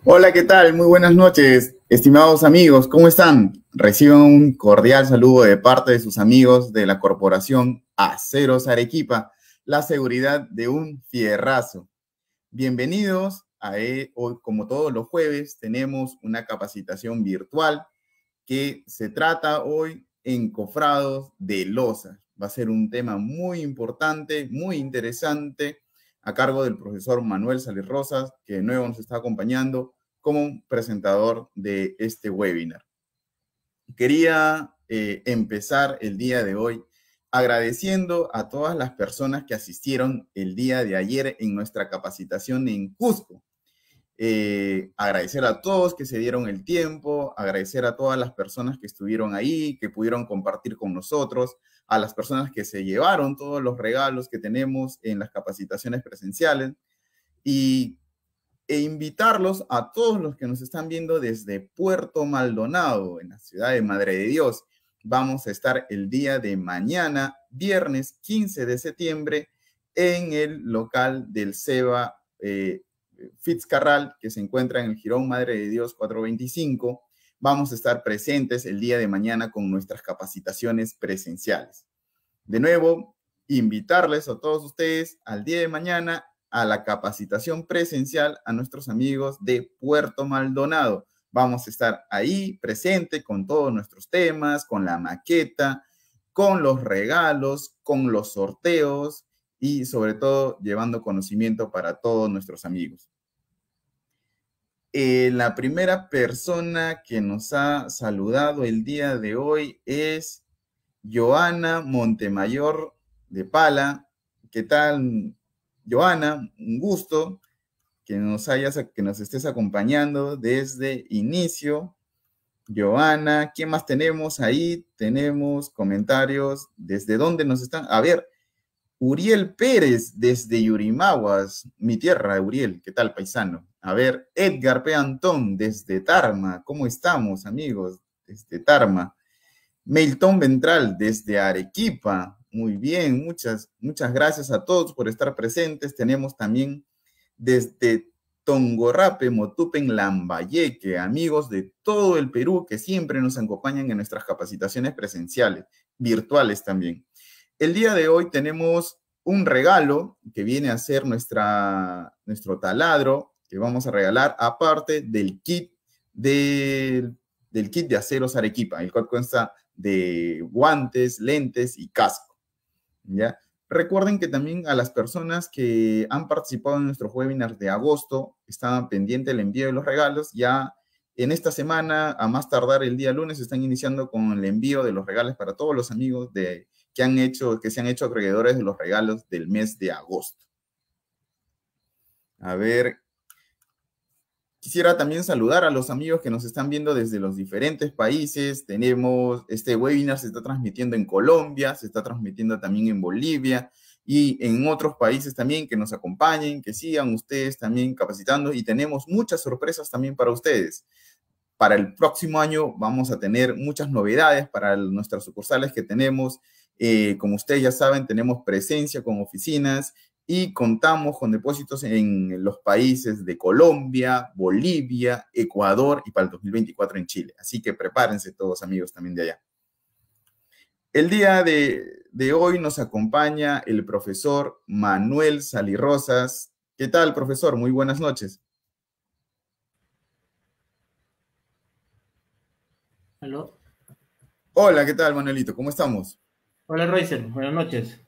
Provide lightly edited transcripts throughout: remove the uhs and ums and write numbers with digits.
Hola, ¿qué tal? Muy buenas noches, estimados amigos, ¿cómo están? Reciban un cordial saludo de parte de sus amigos de la Corporación Aceros Arequipa, la seguridad de un fierrazo. Bienvenidos hoy, como todos los jueves, tenemos una capacitación virtual que se trata hoy encofrados de losas. Va a ser un tema muy importante, muy interesante, a cargo del profesor Manuel Salir Rosas, que de nuevo nos está acompañando como presentador de este webinar. Quería empezar el día de hoy agradeciendo a todas las personas que asistieron el día de ayer en nuestra capacitación en Cusco. Agradecer a todos que se dieron el tiempo, agradecer a todas las personas que estuvieron ahí, que pudieron compartir con nosotros, a las personas que se llevaron todos los regalos que tenemos en las capacitaciones presenciales y, invitarlos a todos los que nos están viendo desde Puerto Maldonado, en la ciudad de Madre de Dios. Vamos a estar el día de mañana, viernes 15 de septiembre, en el local del SEBA Fitzcarral, que se encuentra en el Jirón Madre de Dios 425. Vamos a estar presentes el día de mañana con nuestras capacitaciones presenciales. De nuevo, invitarles a todos ustedes al día de mañana a la capacitación presencial a nuestros amigos de Puerto Maldonado. Vamos a estar ahí presente con todos nuestros temas, con la maqueta, con los regalos, con los sorteos y sobre todo llevando conocimiento para todos nuestros amigos. La primera persona que nos ha saludado el día de hoy es Joana Montemayor de Pala. ¿Qué tal, Joana? Un gusto que nos estés acompañando desde inicio. Joana, ¿quién más tenemos ahí? Tenemos comentarios. ¿Desde dónde nos están? A ver, Uriel Pérez desde Yurimaguas, mi tierra, Uriel. ¿Qué tal, paisano? A ver, Edgar P. Antón desde Tarma. ¿Cómo estamos, amigos? Desde Tarma. Milton Ventral desde Arequipa. Muy bien, muchas gracias a todos por estar presentes. Tenemos también desde Tongorrape, Motupen, Lambayeque, amigos de todo el Perú que siempre nos acompañan en nuestras capacitaciones presenciales, virtuales también. El día de hoy tenemos un regalo que viene a ser nuestro taladro que vamos a regalar, aparte del kit del kit de aceros Arequipa, el cual consta de guantes, lentes y casco. ¿Ya? Recuerden que también a las personas que han participado en nuestros webinars de agosto estaban pendientes del envío de los regalos. Ya en esta semana, a más tardar el día lunes, están iniciando con el envío de los regalos para todos los amigos que se han hecho acreedores de los regalos del mes de agosto. A ver, quisiera también saludar a los amigos que nos están viendo desde los diferentes países. Este webinar se está transmitiendo en Colombia, se está transmitiendo también en Bolivia y en otros países también que nos acompañen, que sigan ustedes también capacitando y tenemos muchas sorpresas también para ustedes. Para el próximo año vamos a tener muchas novedades para nuestras sucursales que tenemos. Como ustedes ya saben, tenemos presencia con oficinas y contamos con depósitos en los países de Colombia, Bolivia, Ecuador y para el 2024 en Chile. Así que prepárense todos, amigos, también de allá. El día de hoy nos acompaña el profesor Manuel Salirrosas. ¿Qué tal, profesor? Muy buenas noches. ¿Aló? Hola, ¿qué tal, Manuelito? ¿Cómo estamos? Hola, Roycer. Buenas noches.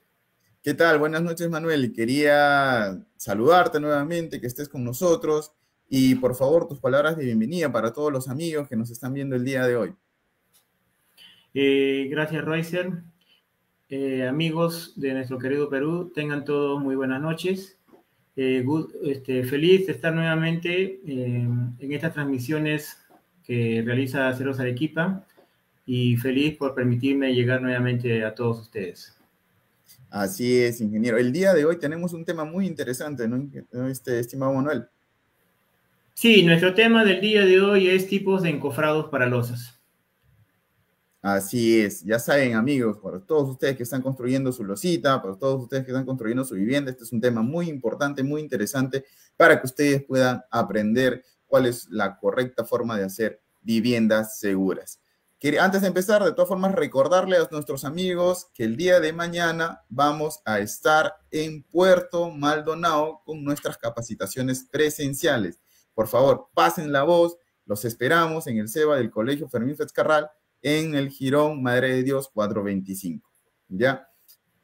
¿Qué tal? Buenas noches, Manuel. Quería saludarte nuevamente, que estés con nosotros y por favor tus palabras de bienvenida para todos los amigos que nos están viendo el día de hoy. Gracias, Roycer. Amigos de nuestro querido Perú, tengan todos muy buenas noches. Feliz de estar nuevamente en estas transmisiones que realiza Aceros Arequipa y feliz por permitirme llegar nuevamente a todos ustedes. Así es, ingeniero. El día de hoy tenemos un tema muy interesante, ¿no, estimado Manuel? Sí, nuestro tema del día de hoy es tipos de encofrados para losas. Así es, ya saben amigos, para todos ustedes que están construyendo su losita, para todos ustedes que están construyendo su vivienda, este es un tema muy importante, muy interesante para que ustedes puedan aprender cuál es la correcta forma de hacer viviendas seguras. Antes de empezar, de todas formas, recordarle a nuestros amigos que el día de mañana vamos a estar en Puerto Maldonado con nuestras capacitaciones presenciales. Por favor, pasen la voz, los esperamos en el SEBA del Colegio Fermín Fitzcarral, en el Jirón Madre de Dios 425. ¿Ya?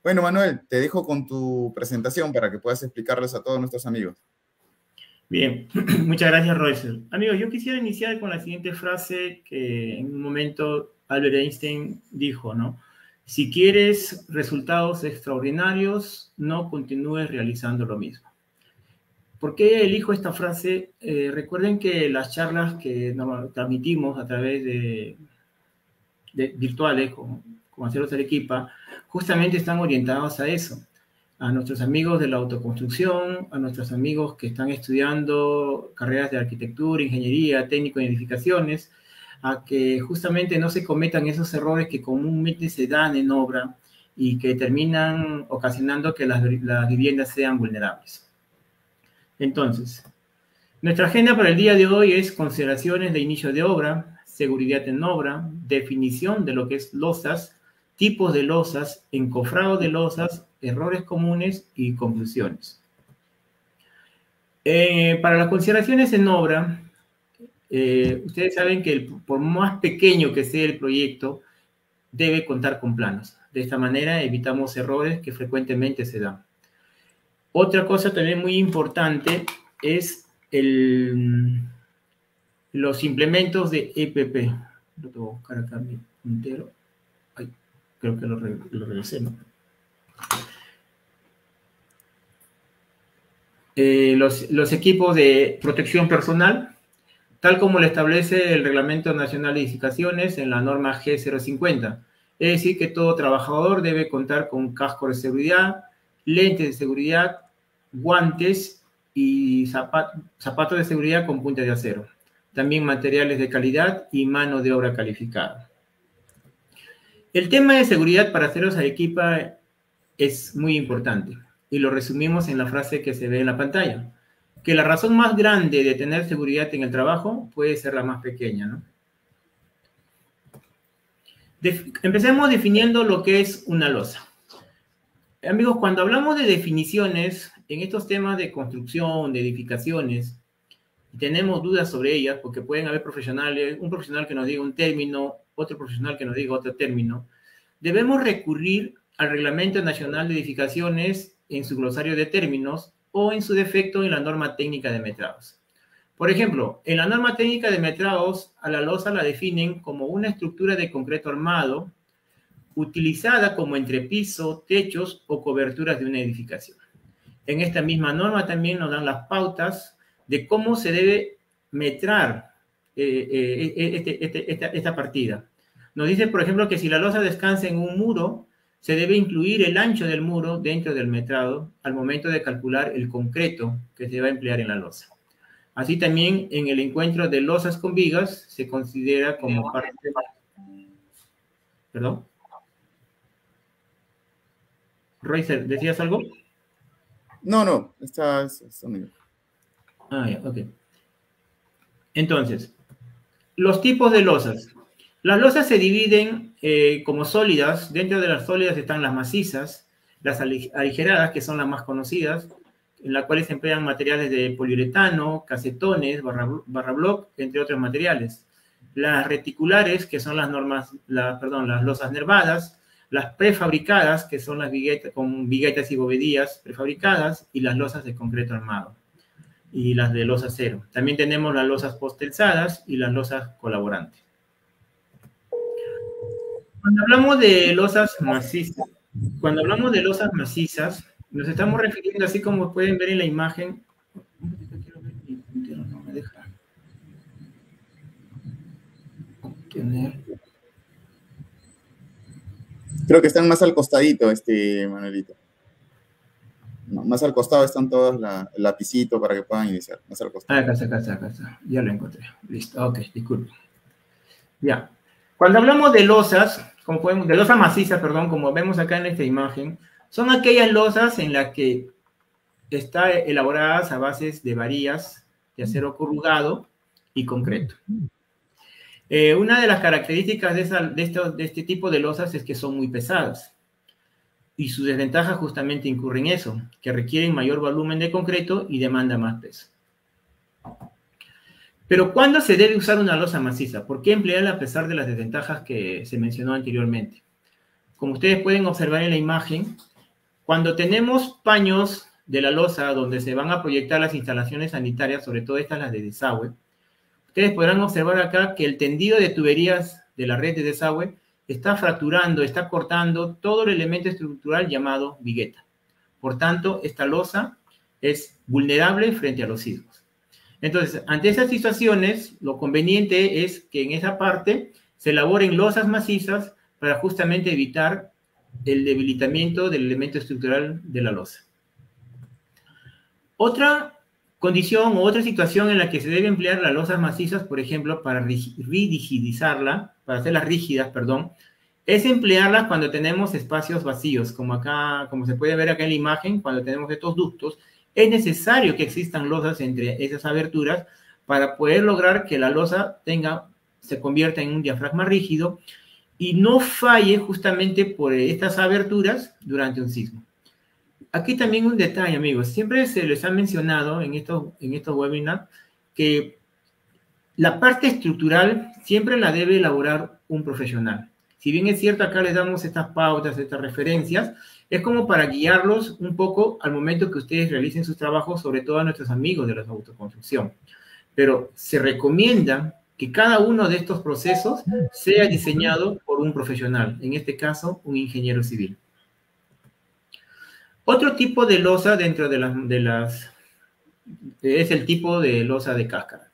Bueno, Manuel, te dejo con tu presentación para que puedas explicarles a todos nuestros amigos. Bien, muchas gracias, Royce. Amigos, yo quisiera iniciar con la siguiente frase que en un momento Albert Einstein dijo, ¿no? Si quieres resultados extraordinarios, no continúes realizando lo mismo. ¿Por qué elijo esta frase? Recuerden que las charlas que transmitimos a través de virtuales, como Aceros Arequipa, justamente están orientados a eso. A nuestros amigos de la autoconstrucción, a nuestros amigos que están estudiando carreras de arquitectura, ingeniería, técnico en edificaciones, a que justamente no se cometan esos errores que comúnmente se dan en obra y que terminan ocasionando que las viviendas sean vulnerables. Entonces, nuestra agenda para el día de hoy es consideraciones de inicio de obra, seguridad en obra, definición de lo que es losas, tipos de losas, encofrado de losas, errores comunes y conclusiones. Para las consideraciones en obra, ustedes saben que por más pequeño que sea el proyecto, debe contar con planos. De esta manera evitamos errores que frecuentemente se dan. Otra cosa también muy importante es los implementos de EPP. Lo tengo que buscar acá mi puntero. Ay, creo que lo regresé, ¿no? Los equipos de protección personal, tal como lo establece el Reglamento Nacional de Edificaciones en la norma G050. Es decir, que todo trabajador debe contar con casco de seguridad, lentes de seguridad, guantes y zapatos de seguridad con punta de acero. También materiales de calidad y mano de obra calificada. El tema de seguridad para Aceros Arequipa es muy importante y lo resumimos en la frase que se ve en la pantalla, que la razón más grande de tener seguridad en el trabajo puede ser la más pequeña, ¿no? Empecemos definiendo lo que es una losa. Amigos, cuando hablamos de definiciones en estos temas de construcción, de edificaciones, y tenemos dudas sobre ellas, porque pueden haber profesionales, un profesional que nos diga un término, otro profesional que nos diga otro término, debemos recurrir al Reglamento Nacional de Edificaciones en su glosario de términos o en su defecto en la norma técnica de metrados. Por ejemplo, en la norma técnica de metrados, a la losa la definen como una estructura de concreto armado utilizada como entrepiso, techos o coberturas de una edificación. En esta misma norma también nos dan las pautas de cómo se debe metrar esta partida. Nos dice, por ejemplo, que si la losa descansa en un muro, se debe incluir el ancho del muro dentro del metrado al momento de calcular el concreto que se va a emplear en la losa. Así también, en el encuentro de losas con vigas, se considera como parte... ¿Perdón? Royce, ¿decías algo? No, está bien. Ah, ya, ok. Entonces, los tipos de losas. Las losas se dividen como sólidas. Dentro de las sólidas están las macizas, las aligeradas, que son las más conocidas, en las cuales se emplean materiales de poliuretano, casetones, barra block, entre otros materiales. Las reticulares, que son las losas nervadas, las prefabricadas, que son las viguetas, con viguetas y bovedías prefabricadas, y las losas de concreto armado, y las de losa cero. También tenemos las losas postensadas y las losas colaborantes. Cuando hablamos de losas macizas, nos estamos refiriendo, así como pueden ver en la imagen, no me deja obtener. Creo que están más al costadito, Manuelito. No, más al costado están todos el lapicito para que puedan iniciar. Más al costado. Acá está. Ya lo encontré. Listo. Ok, disculpen. Ya. Cuando hablamos de losas, de losas macizas, como vemos acá en esta imagen, son aquellas losas en las que están elaboradas a bases de varillas de acero corrugado y concreto. Una de las características de este tipo de losas es que son muy pesadas. Y su desventaja justamente incurre en eso, que requieren mayor volumen de concreto y demanda más peso. Pero ¿cuándo se debe usar una losa maciza? ¿Por qué emplearla a pesar de las desventajas que se mencionó anteriormente? Como ustedes pueden observar en la imagen, cuando tenemos paños de la losa donde se van a proyectar las instalaciones sanitarias, sobre todo estas las de desagüe, ustedes podrán observar acá que el tendido de tuberías de la red de desagüe está fracturando, está cortando todo el elemento estructural llamado vigueta. Por tanto, esta losa es vulnerable frente a los sismos. Entonces, ante esas situaciones, lo conveniente es que en esa parte se elaboren losas macizas para justamente evitar el debilitamiento del elemento estructural de la losa. Otra condición o otra situación en la que se debe emplear las losas macizas, por ejemplo, para rigidizarla, para hacerlas rígidas, perdón, es emplearlas cuando tenemos espacios vacíos, como acá, como se puede ver acá en la imagen, cuando tenemos estos ductos, es necesario que existan losas entre esas aberturas para poder lograr que la losa se convierta en un diafragma rígido y no falle justamente por estas aberturas durante un sismo. Aquí también un detalle, amigos. Siempre se les ha mencionado en estos webinars que la parte estructural siempre la debe elaborar un profesional. Si bien es cierto, acá les damos estas pautas, estas referencias, es como para guiarlos un poco al momento que ustedes realicen sus trabajos, sobre todo a nuestros amigos de la autoconstrucción. Pero se recomienda que cada uno de estos procesos sea diseñado por un profesional, en este caso, un ingeniero civil. Otro tipo de losa dentro es el tipo de losa de cáscara.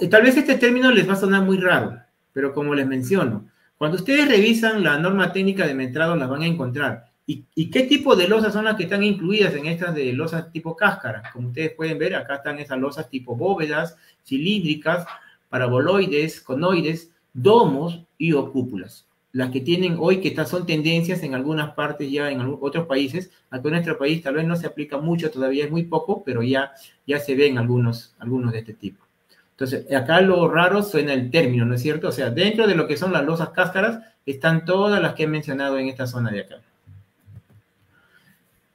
Tal vez este término les va a sonar muy raro, pero como les menciono, cuando ustedes revisan la norma técnica de metrado las van a encontrar. ¿Y qué tipo de losas son las que están incluidas en estas de losas tipo cáscara? Como ustedes pueden ver, acá están esas losas tipo bóvedas, cilíndricas, paraboloides, conoides, domos y o cúpulas. Las que tienen hoy, que son tendencias en algunas partes ya en otros países. Aquí en nuestro país tal vez no se aplica mucho, todavía es muy poco, pero ya se ven algunos de este tipo. Entonces, acá lo raro suena el término, ¿no es cierto? O sea, dentro de lo que son las losas cáscaras están todas las que he mencionado en esta zona de acá.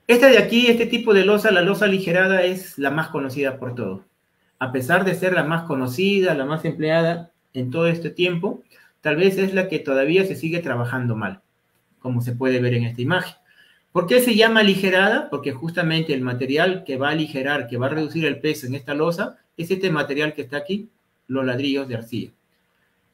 Esta de aquí, este tipo de losa, la losa aligerada, es la más conocida por todos. A pesar de ser la más conocida, la más empleada en todo este tiempo, tal vez es la que todavía se sigue trabajando mal, como se puede ver en esta imagen. ¿Por qué se llama aligerada? Porque justamente el material que va a aligerar, que va a reducir el peso en esta losa, es este material que está aquí, los ladrillos de arcilla.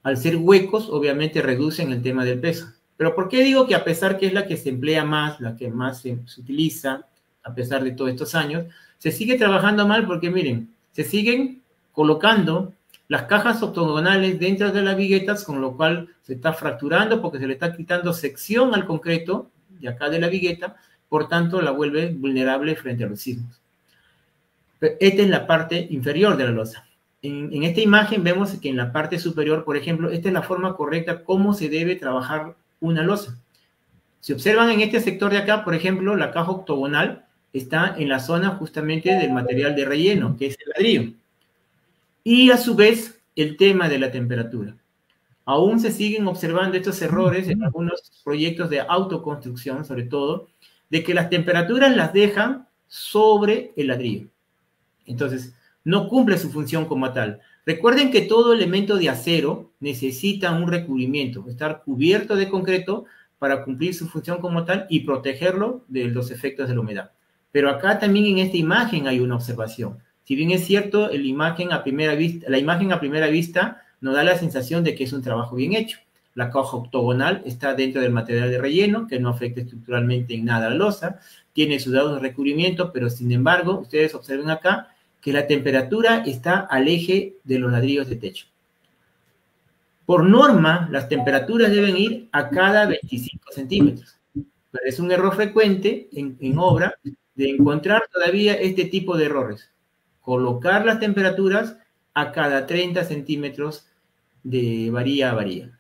Al ser huecos, obviamente reducen el tema del peso. Pero ¿por qué digo que a pesar que es la que se emplea más, la que más se utiliza, a pesar de todos estos años, se sigue trabajando mal? Porque miren, se siguen colocando las cajas octogonales dentro de las viguetas, con lo cual se está fracturando porque se le está quitando sección al concreto de acá de la vigueta, por tanto la vuelve vulnerable frente a los sismos. Esta es la parte inferior de la losa. En esta imagen vemos que en la parte superior, por ejemplo, esta es la forma correcta cómo se debe trabajar una losa. Si observan en este sector de acá, por ejemplo, la caja octogonal está en la zona justamente del material de relleno, que es el ladrillo. Y a su vez, el tema de la temperatura. Aún se siguen observando estos errores en algunos proyectos de autoconstrucción, sobre todo, de que las temperaturas las dejan sobre el ladrillo. Entonces, no cumple su función como tal. Recuerden que todo elemento de acero necesita un recubrimiento, estar cubierto de concreto para cumplir su función como tal y protegerlo de los efectos de la humedad. Pero acá también en esta imagen hay una observación. Si bien es cierto, la imagen a primera vista nos da la sensación de que es un trabajo bien hecho. La caja octogonal está dentro del material de relleno, que no afecta estructuralmente en nada a la losa, tiene su dado de recubrimiento, pero sin embargo, ustedes observen acá que la temperatura está al eje de los ladrillos de techo. Por norma, las temperaturas deben ir a cada 25 centímetros. Pero es un error frecuente en obra de encontrar todavía este tipo de errores. Colocar las temperaturas a cada 30 centímetros de varía a varía.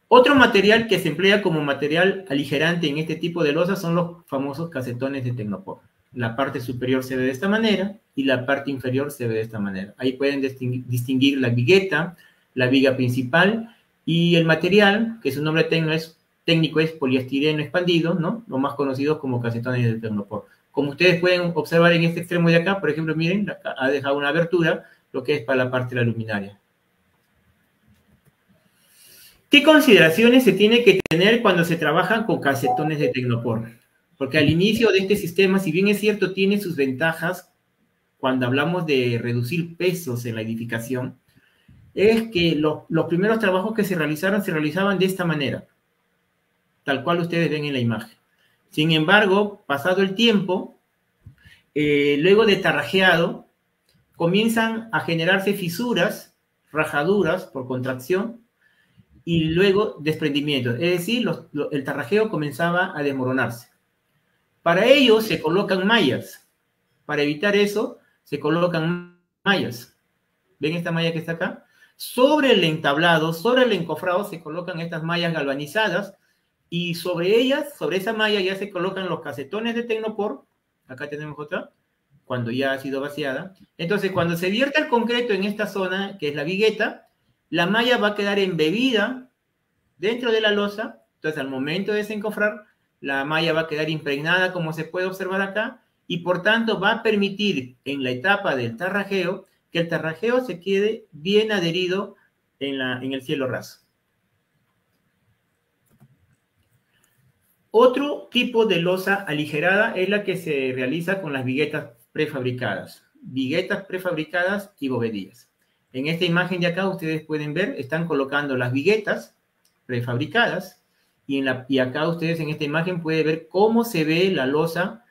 Otro material que se emplea como material aligerante en este tipo de losas son los famosos casetones de Tecnopor. La parte superior se ve de esta manera y la parte inferior se ve de esta manera. Ahí pueden distinguir la vigueta, la viga principal y el material, que su nombre técnico es poliestireno expandido, ¿no? Lo más conocido como casetones de Tecnopor. Como ustedes pueden observar en este extremo de acá, por ejemplo, miren, acá ha dejado una abertura, lo que es para la parte de la luminaria. ¿Qué consideraciones se tiene que tener cuando se trabajan con casetones de Tecnopor? Porque al inicio de este sistema, si bien es cierto, tiene sus ventajas cuando hablamos de reducir pesos en la edificación, es que los primeros trabajos que se realizaban de esta manera, tal cual ustedes ven en la imagen. Sin embargo, pasado el tiempo, luego de tarrajeado, comienzan a generarse fisuras, rajaduras por contracción, y luego desprendimiento. Es decir, el tarrajeo comenzaba a desmoronarse. Para ello se colocan mallas. Para evitar eso, se colocan mallas. ¿Ven esta malla que está acá? Sobre el entablado, sobre el encofrado, se colocan estas mallas galvanizadas y sobre ellas, sobre esa malla, ya se colocan los casetones de Tecnopor. Acá tenemos otra, cuando ya ha sido vaciada. Entonces, cuando se vierte el concreto en esta zona, que es la vigueta, la malla va a quedar embebida dentro de la losa. Entonces, al momento de desencofrar, la malla va a quedar impregnada, como se puede observar acá, y por tanto va a permitir en la etapa del tarrajeo que el tarrajeo se quede bien adherido en el cielo raso. Otro tipo de losa aligerada es la que se realiza con las viguetas prefabricadas. Viguetas prefabricadas y bovedías. En esta imagen de acá ustedes pueden ver, están colocando las viguetas prefabricadas y acá ustedes en esta imagen pueden ver cómo se ve la losa,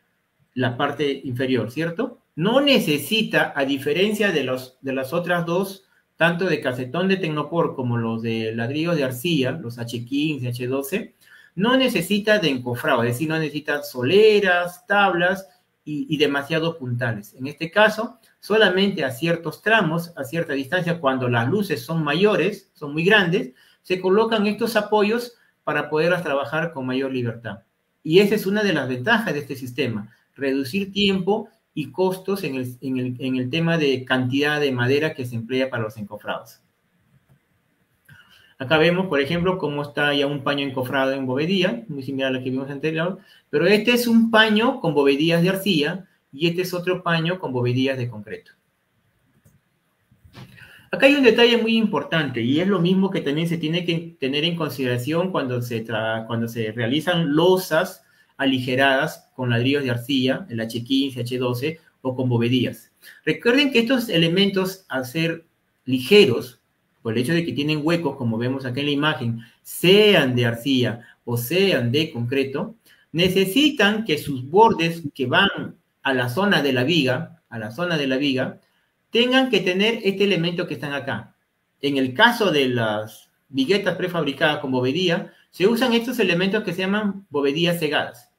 la parte inferior, ¿cierto? No necesita, a diferencia de las otras dos, tanto de casetón de Tecnopor como los de ladrillos de arcilla, los H15, H12, no necesita de encofrado, es decir, no necesita soleras, tablas y demasiado puntales. En este caso, solamente a ciertos tramos, a cierta distancia, cuando las luces son mayores, son muy grandes, se colocan estos apoyos para poderlas trabajar con mayor libertad. Y esa es una de las ventajas de este sistema, reducir tiempo y costos en el tema de cantidad de madera que se emplea para los encofrados. Acá vemos, por ejemplo, cómo está ya un paño encofrado en bovedía, muy similar a la que vimos anterior, pero este es un paño con bovedías de arcilla y este es otro paño con bovedías de concreto. Acá hay un detalle muy importante y es lo mismo que también se tiene que tener en consideración cuando se realizan losas aligeradas con ladrillos de arcilla, el H15, H12 o con bovedías. Recuerden que estos elementos, al ser ligeros, por el hecho de que tienen huecos, como vemos acá en la imagen, sean de arcilla o sean de concreto, necesitan que sus bordes que van a la zona de la viga, tengan que tener este elemento que están acá. En el caso de las viguetas prefabricadas con bovedía, se usan estos elementos que se llaman bovedías cegadas.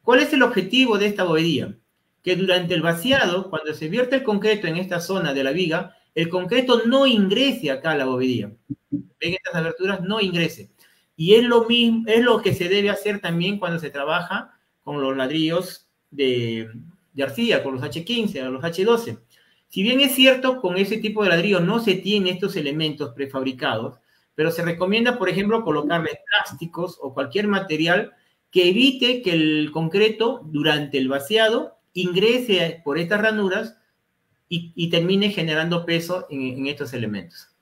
¿Cuál es el objetivo de esta bovedía? Que durante el vaciado, cuando se vierte el concreto en esta zona de la viga, el concreto no ingrese acá a la bovedía. ¿Ven estas aberturas? No ingrese. Y es lo mismo, es lo que se debe hacer también cuando se trabaja con los ladrillos de arcilla, con los H15 o los H12. Si bien es cierto, con ese tipo de ladrillo no se tiene estos elementos prefabricados, pero se recomienda, por ejemplo, colocarle plásticos o cualquier material que evite que el concreto, durante el vaciado, ingrese por estas ranuras y termine generando peso en estos elementos.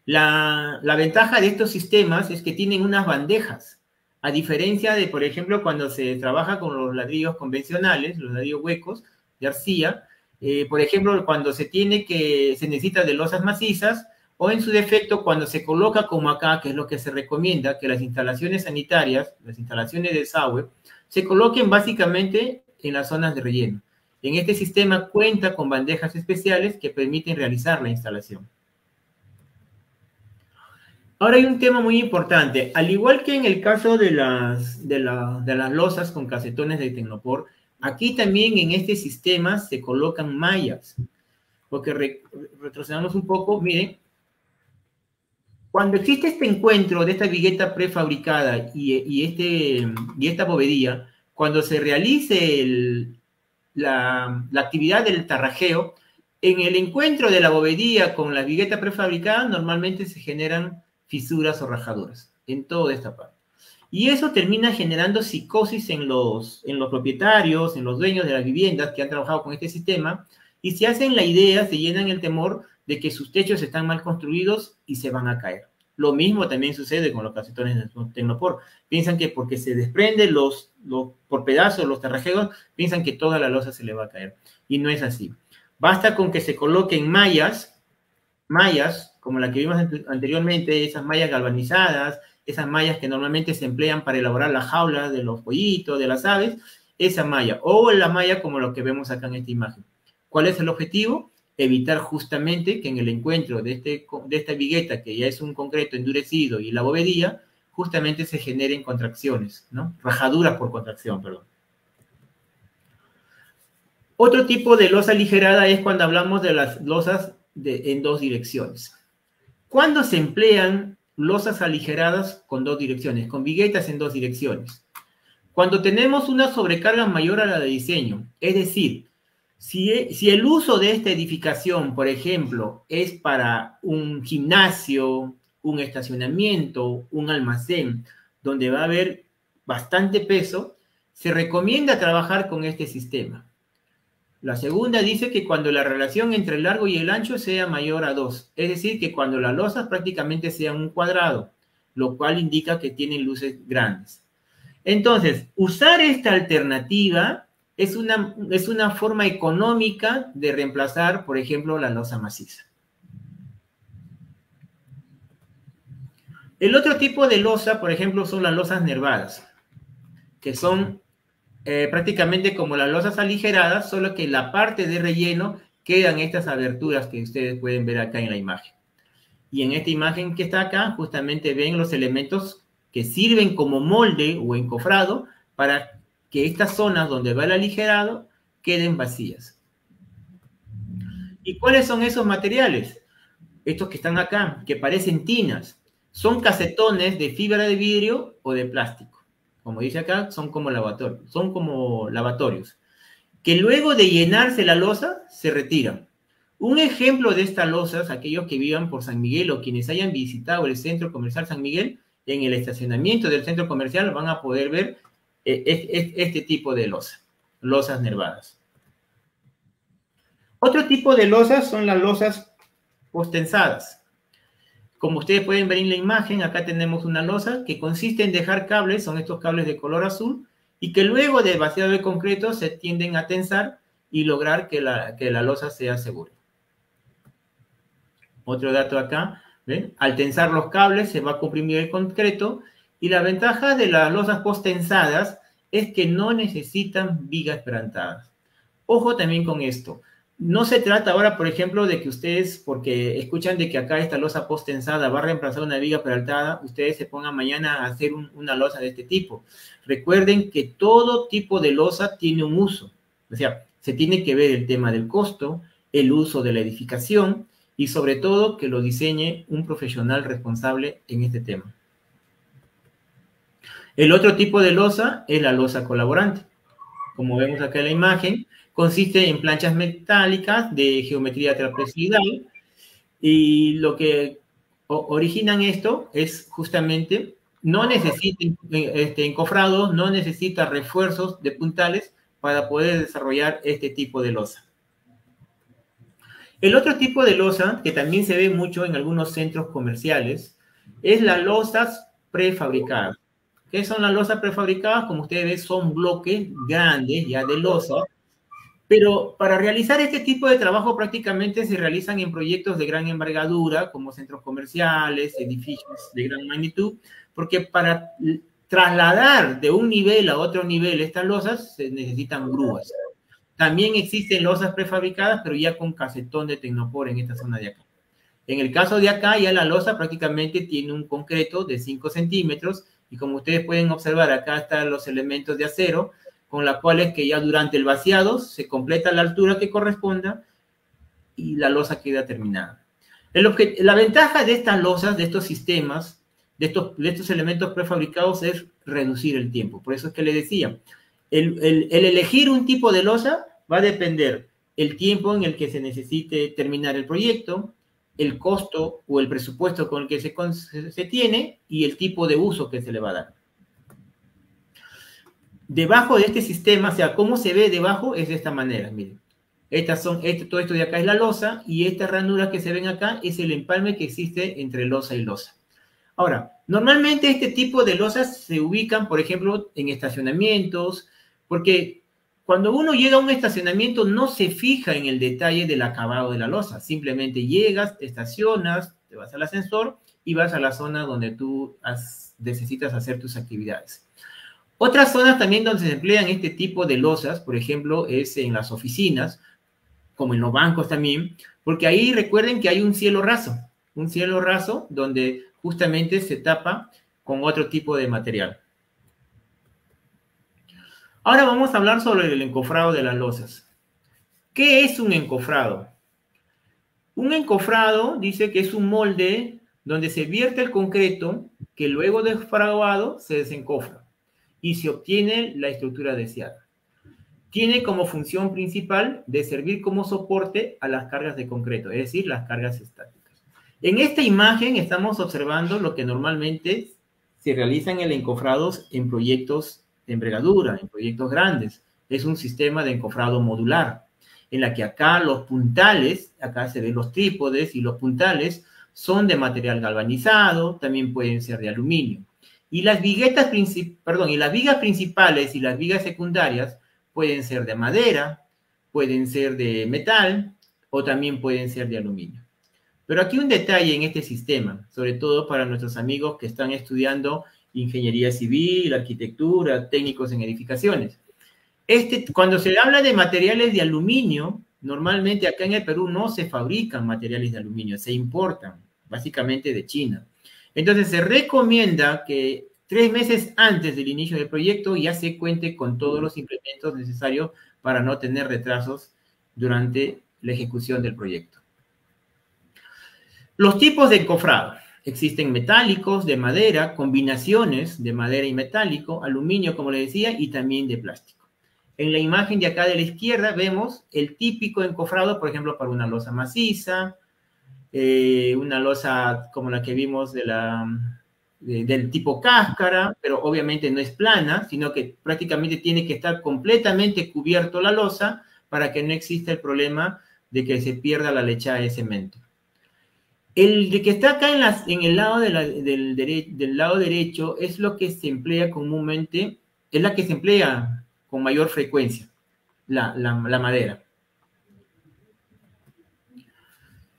La ventaja de estos sistemas es que tienen unas bandejas, a diferencia de, por ejemplo, cuando se trabaja con los ladrillos convencionales, los ladrillos huecos de arcilla, por ejemplo, cuando se necesita de losas macizas, o en su defecto, cuando se coloca como acá, que es lo que se recomienda, que las instalaciones sanitarias, las instalaciones de desagüe, se coloquen básicamente en las zonas de relleno. En este sistema cuenta con bandejas especiales que permiten realizar la instalación. Ahora hay un tema muy importante. Al igual que en el caso de las losas con casetones de Tecnopor, aquí también en este sistema se colocan mallas. Porque retrocedamos un poco, miren. Cuando existe este encuentro de esta vigueta prefabricada y esta bovedía, cuando se realice la actividad del tarrajeo, en el encuentro de la bovedía con la vigueta prefabricada, normalmente se generan fisuras o rajaduras en toda esta parte. Y eso termina generando psicosis en los propietarios, en los dueños de las viviendas que han trabajado con este sistema, y se hacen la idea, se llenan el temor de que sus techos están mal construidos y se van a caer. Lo mismo también sucede con los casetones de Tecnopor. Piensan que porque se desprenden por pedazos los tarrajeos, piensan que toda la losa se le va a caer. Y no es así. Basta con que se coloquen mallas, como la que vimos anteriormente, esas mallas galvanizadas, esas mallas que normalmente se emplean para elaborar las jaulas de los pollitos, de las aves, esa malla, o la malla como lo que vemos acá en esta imagen. ¿Cuál es el objetivo? Evitar justamente que en el encuentro de esta vigueta, que ya es un concreto endurecido, y la bovedía, justamente se generen contracciones, ¿no? Rajaduras por contracción, perdón. Otro tipo de losa aligerada es cuando hablamos de las losas en dos direcciones. ¿Cuándo se emplean losas aligeradas con dos direcciones, con viguetas en dos direcciones? Cuando tenemos una sobrecarga mayor a la de diseño, es decir, si el uso de esta edificación, por ejemplo, es para un gimnasio, un estacionamiento, un almacén, donde va a haber bastante peso, se recomienda trabajar con este sistema. La segunda dice que cuando la relación entre el largo y el ancho sea mayor a 2, es decir, que cuando las losas prácticamente sean un cuadrado, lo cual indica que tienen luces grandes. Entonces, usar esta alternativa es una forma económica de reemplazar, por ejemplo, la losa maciza. El otro tipo de losa, por ejemplo, son las losas nervadas, que son prácticamente como las losas aligeradas, solo que en la parte de relleno quedan estas aberturas que ustedes pueden ver acá en la imagen. Y en esta imagen que está acá, justamente ven los elementos que sirven como molde o encofrado para que estas zonas donde va el aligerado queden vacías. ¿Y cuáles son esos materiales? Estos que están acá, que parecen tinas, son casetones de fibra de vidrio o de plástico. Como dice acá, son como lavatorios, que luego de llenarse la losa, se retiran. Un ejemplo de estas losas, aquellos que vivan por San Miguel o quienes hayan visitado el Centro Comercial San Miguel, en el estacionamiento del centro comercial van a poder ver este tipo de losas nervadas. Otro tipo de losas son las losas postensadas. Como ustedes pueden ver en la imagen, acá tenemos una losa que consiste en dejar cables, son estos cables de color azul, y que luego de vaciado de concreto se tienden a tensar y lograr que la losa sea segura. Otro dato acá, ¿ven? Al tensar los cables se va a comprimir el concreto, y la ventaja de las losas postensadas es que no necesitan vigas perantadas. Ojo también con esto. No se trata ahora, por ejemplo, de que ustedes, porque escuchan de que acá esta losa post-tensada va a reemplazar una viga peraltada, ustedes se pongan mañana a hacer una losa de este tipo. Recuerden que todo tipo de losa tiene un uso. O sea, se tiene que ver el tema del costo, el uso de la edificación y sobre todo que lo diseñe un profesional responsable en este tema. El otro tipo de losa es la losa colaborante. Como vemos acá en la imagen, consiste en planchas metálicas de geometría trapezoidal y lo que originan esto es justamente, no necesita encofrados, no necesita refuerzos de puntales para poder desarrollar este tipo de losa. El otro tipo de losa, que también se ve mucho en algunos centros comerciales, es las losas prefabricadas. ¿Qué son las losas prefabricadas? Como ustedes ven, son bloques grandes ya de losa, pero para realizar este tipo de trabajo prácticamente se realizan en proyectos de gran envergadura, como centros comerciales, edificios de gran magnitud, porque para trasladar de un nivel a otro nivel estas losas se necesitan grúas. También existen losas prefabricadas, pero ya con casetón de Tecnopor en esta zona de acá. En el caso de acá, ya la losa prácticamente tiene un concreto de 5 centímetros, y como ustedes pueden observar, acá están los elementos de acero, con las cuales que ya durante el vaciado se completa la altura que corresponda y la losa queda terminada. La ventaja de estas losas, de estos sistemas, de estos elementos prefabricados es reducir el tiempo. Por eso es que le decía, el elegir un tipo de losa va a depender el tiempo en el que se necesite terminar el proyecto, el costo o el presupuesto con el que se tiene y el tipo de uso que se le va a dar. Debajo de este sistema, o sea, cómo se ve debajo es de esta manera, miren. Todo esto de acá es la losa y estas ranuras que se ven acá es el empalme que existe entre losa y losa. Ahora, normalmente este tipo de losas se ubican, por ejemplo, en estacionamientos, porque cuando uno llega a un estacionamiento no se fija en el detalle del acabado de la losa. Simplemente llegas, te estacionas, te vas al ascensor y vas a la zona donde tú necesitas hacer tus actividades. Otras zonas también donde se emplean este tipo de losas, por ejemplo, es en las oficinas, como en los bancos también, porque ahí recuerden que hay un cielo raso donde justamente se tapa con otro tipo de material. Ahora vamos a hablar sobre el encofrado de las losas. ¿Qué es un encofrado? Un encofrado dice que es un molde donde se vierte el concreto que luego de fraguado se desencofra y se obtiene la estructura deseada. Tiene como función principal de servir como soporte a las cargas de concreto, es decir, las cargas estáticas. En esta imagen estamos observando lo que normalmente se realizan en encofrados en proyectos de envergadura, en proyectos grandes. Es un sistema de encofrado modular, en la que acá los puntales, acá se ven los trípodes y los puntales son de material galvanizado, también pueden ser de aluminio. Y las vigas principales y las vigas secundarias pueden ser de madera, pueden ser de metal o también pueden ser de aluminio. Pero aquí un detalle en este sistema, sobre todo para nuestros amigos que están estudiando ingeniería civil, arquitectura, técnicos en edificaciones. Cuando se habla de materiales de aluminio, normalmente acá en el Perú no se fabrican materiales de aluminio, se importan, básicamente de China. Entonces se recomienda que 3 meses antes del inicio del proyecto ya se cuente con todos los implementos necesarios para no tener retrasos durante la ejecución del proyecto. Los tipos de encofrado. Existen metálicos, de madera, combinaciones de madera y metálico, aluminio, como le decía, y también de plástico. En la imagen de acá de la izquierda vemos el típico encofrado, por ejemplo, para una losa maciza, una losa como la que vimos del tipo cáscara, pero obviamente no es plana, sino que prácticamente tiene que estar completamente cubierto la losa para que no exista el problema de que se pierda la lechada de cemento. El de que está acá en el lado del lado derecho es lo que se emplea comúnmente, es la que se emplea con mayor frecuencia, la madera.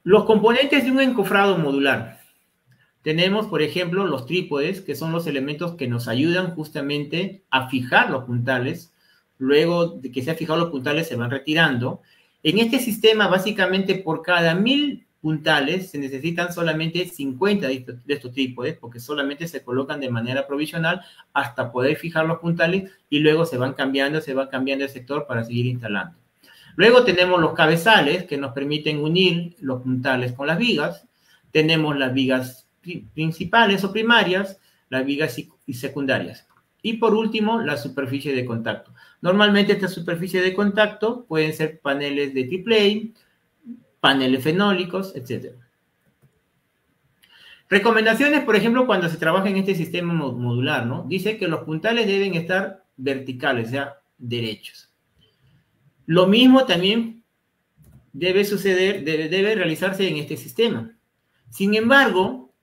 Los componentes de un encofrado modular. Tenemos, por ejemplo, los trípodes, que son los elementos que nos ayudan justamente a fijar los puntales. Luego de que se han fijado los puntales, se van retirando. En este sistema, básicamente, por cada 1000 puntales, se necesitan solamente 50 de estos trípodes, porque solamente se colocan de manera provisional hasta poder fijar los puntales y luego se van cambiando el sector para seguir instalando. Luego tenemos los cabezales que nos permiten unir los puntales con las vigas. Tenemos las vigas principales o primarias, las vigas secundarias. Y por último, la superficie de contacto. Normalmente esta superficie de contacto pueden ser paneles de triple A, paneles fenólicos, etc. Recomendaciones, por ejemplo, cuando se trabaja en este sistema modular, ¿no? Dice que los puntales deben estar verticales, o sea, derechos. Lo mismo también debe suceder, debe realizarse en este sistema. Sin embargo,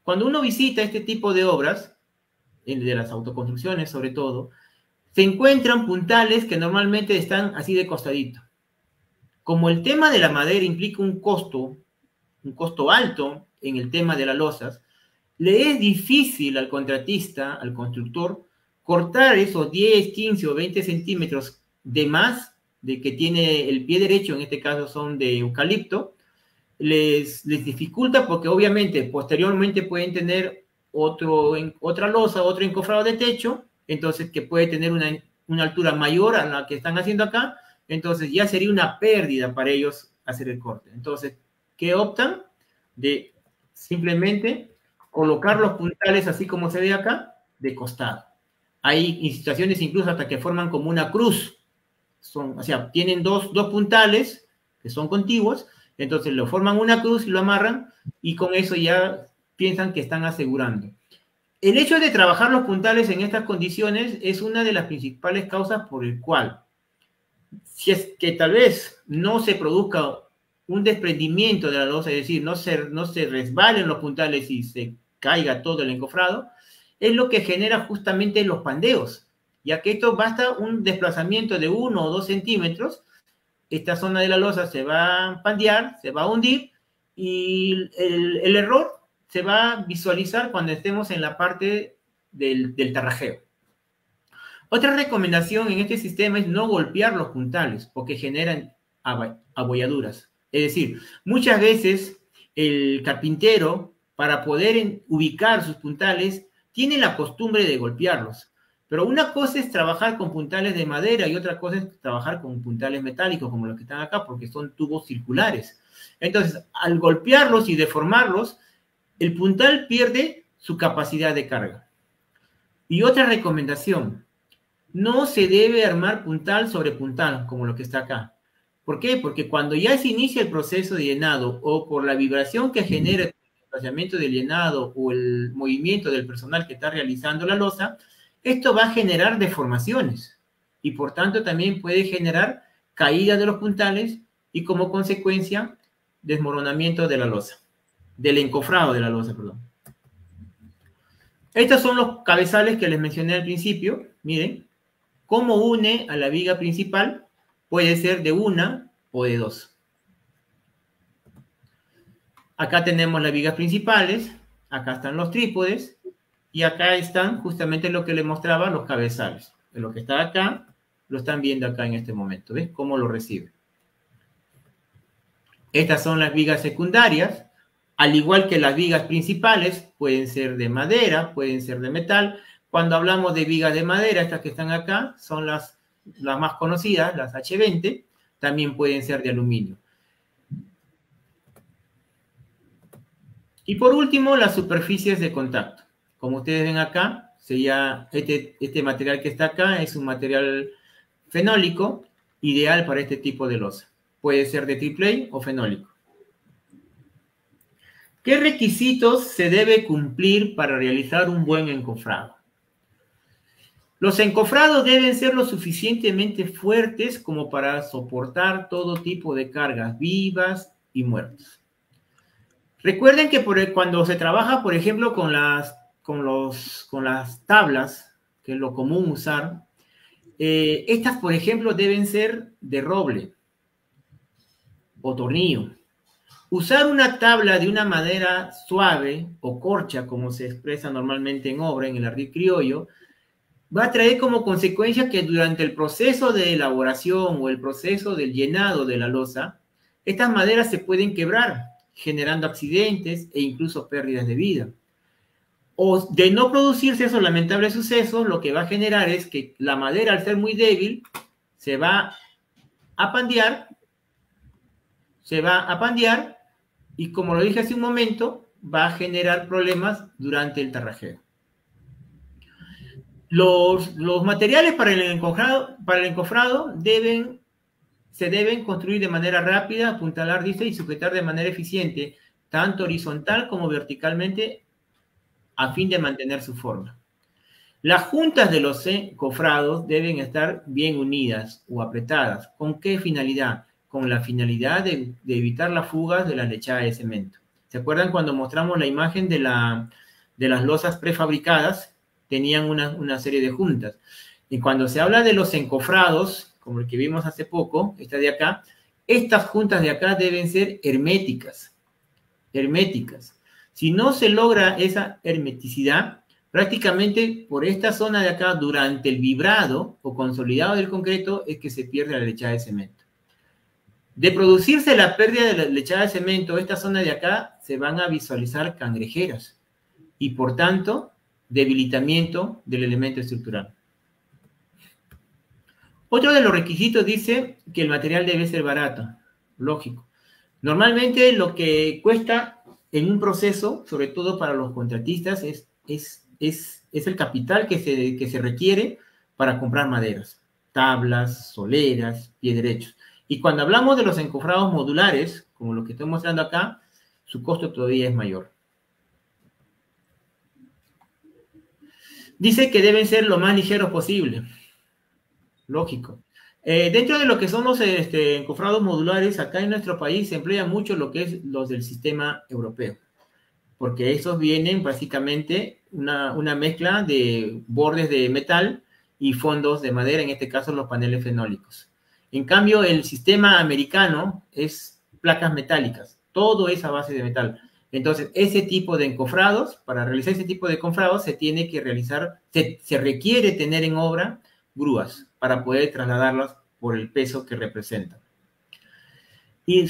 cuando uno visita este tipo de obras, de las autoconstrucciones sobre todo, se encuentran puntales que normalmente están así de costadito. Como el tema de la madera implica un costo alto en el tema de las losas, le es difícil al contratista, al constructor, cortar esos 10, 15 o 20 centímetros de más de que tiene el pie derecho, en este caso son de eucalipto, les dificulta porque obviamente posteriormente pueden tener otra losa, otro encofrado de techo, entonces que puede tener una altura mayor a la que están haciendo acá, entonces ya sería una pérdida para ellos hacer el corte. Entonces, ¿qué optan? De simplemente colocar los puntales así como se ve acá, de costado. Hay situaciones incluso hasta que forman como una cruz o sea, tienen dos puntales que son contiguos, entonces lo forman una cruz y lo amarran, y con eso ya piensan que están asegurando. El hecho de trabajar los puntales en estas condiciones es una de las principales causas por el cual, si es que tal vez no se produzca un desprendimiento de la losa, es decir, no se resbalen los puntales y se caiga todo el encofrado, es lo que genera justamente los pandeos, ya que esto basta un desplazamiento de 1 o 2 centímetros, esta zona de la losa se va a pandear, se va a hundir, y el error se va a visualizar cuando estemos en la parte del tarrajeo. Otra recomendación en este sistema es no golpear los puntales, porque generan abolladuras. Es decir, muchas veces el carpintero, para poder ubicar sus puntales, tiene la costumbre de golpearlos. Pero una cosa es trabajar con puntales de madera y otra cosa es trabajar con puntales metálicos, como los que están acá, porque son tubos circulares. Entonces, al golpearlos y deformarlos, el puntal pierde su capacidad de carga. Y otra recomendación, no se debe armar puntal sobre puntal, como lo que está acá. ¿Por qué? Porque cuando ya se inicia el proceso de llenado, o por la vibración que genera el desplazamiento del llenado o el movimiento del personal que está realizando la losa, esto va a generar deformaciones y por tanto también puede generar caída de los puntales y como consecuencia desmoronamiento de la losa, del encofrado de la losa, perdón. Estos son los cabezales que les mencioné al principio. Miren cómo une a la viga principal. Puede ser de 1 o de 2. Acá tenemos las vigas principales, acá están los trípodes, y acá están justamente lo que les mostraba, los cabezales. Lo que está acá, lo están viendo acá en este momento. ¿Ves cómo lo recibe? Estas son las vigas secundarias, al igual que las vigas principales, pueden ser de madera, pueden ser de metal. Cuando hablamos de vigas de madera, estas que están acá, son las más conocidas, las H20, también pueden ser de aluminio. Y por último, las superficies de contacto. Como ustedes ven acá, este material que está acá es un material fenólico, ideal para este tipo de losa. Puede ser de triple A o fenólico. ¿Qué requisitos se debe cumplir para realizar un buen encofrado? Los encofrados deben ser lo suficientemente fuertes como para soportar todo tipo de cargas vivas y muertas. Recuerden que cuando se trabaja, por ejemplo, con las tablas, que es lo común usar, estas, por ejemplo, deben ser de roble o tornillo. Usar una tabla de una madera suave o corcha, como se expresa normalmente en obra, en el ardid criollo, va a traer como consecuencia que durante el proceso de elaboración o el proceso del llenado de la losa, estas maderas se pueden quebrar, generando accidentes e incluso pérdidas de vida. O de no producirse esos lamentables sucesos, lo que va a generar es que la madera, al ser muy débil, se va a pandear, y como lo dije hace un momento, va a generar problemas durante el tarrajeo. Los materiales para el encofrado se deben construir de manera rápida, apuntalar, dice, y sujetar de manera eficiente, tanto horizontal como verticalmente, a fin de mantener su forma. Las juntas de los encofrados deben estar bien unidas o apretadas. ¿Con qué finalidad? Con la finalidad de evitar las fugas de la lechada de cemento. ¿Se acuerdan cuando mostramos la imagen de las losas prefabricadas? Tenían una serie de juntas. Y cuando se habla de los encofrados, como el que vimos hace poco, esta de acá, estas juntas de acá deben ser herméticas. Herméticas. Si no se logra esa hermeticidad, prácticamente por esta zona de acá, durante el vibrado o consolidado del concreto, es que se pierde la lechada de cemento. De producirse la pérdida de la lechada de cemento, esta zona de acá se van a visualizar cangrejeras y por tanto debilitamiento del elemento estructural. Otro de los requisitos dice que el material debe ser barato, lógico. Normalmente lo que cuesta en un proceso, sobre todo para los contratistas, es el capital que se requiere para comprar maderas. tablas, soleras, pie derechos. Y cuando hablamos de los encofrados modulares, como lo que estoy mostrando acá, su costo todavía es mayor. Dice que deben ser lo más ligeros posible. Lógico. Dentro de lo que son los encofrados modulares, acá en nuestro país se emplea mucho lo que es los del sistema europeo, porque esos vienen básicamente una mezcla de bordes de metal y fondos de madera, en este caso los paneles fenólicos. En cambio, el sistema americano es placas metálicas, todo es a base de metal. Entonces, ese tipo de encofrados, para realizar ese tipo de encofrados, se tiene que realizar, se requiere tener en obra grúas para poder trasladarlas por el peso que representan. Y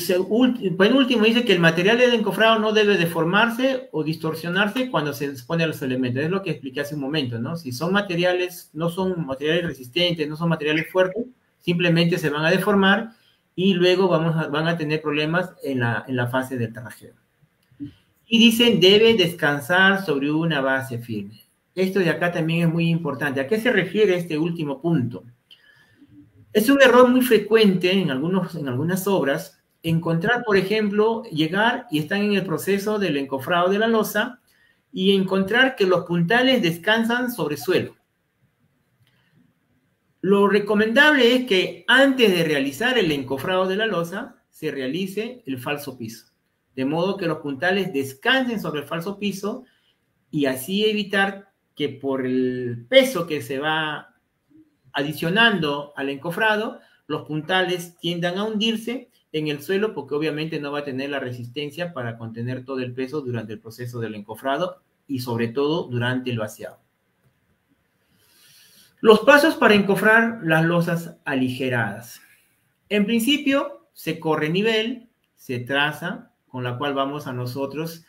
penúltimo dice que el material del encofrado no debe deformarse o distorsionarse cuando se expone a los elementos. Es lo que expliqué hace un momento, ¿no? Si son materiales, no son materiales resistentes, no son materiales fuertes, simplemente se van a deformar y luego van a tener problemas en la fase del trajeo. Y dicen, debe descansar sobre una base firme. Esto de acá también es muy importante. ¿A qué se refiere este último punto? Es un error muy frecuente en algunas obras encontrar, por ejemplo, llegar y están en el proceso del encofrado de la losa y encontrar que los puntales descansan sobre suelo. Lo recomendable es que antes de realizar el encofrado de la losa se realice el falso piso, de modo que los puntales descansen sobre el falso piso y así evitar que por el peso que se va adicionando al encofrado, los puntales tiendan a hundirse en el suelo porque obviamente no va a tener la resistencia para contener todo el peso durante el proceso del encofrado y sobre todo durante el vaciado. Los pasos para encofrar las losas aligeradas. En principio, se corre nivel, se traza, con la cual vamos a nosotros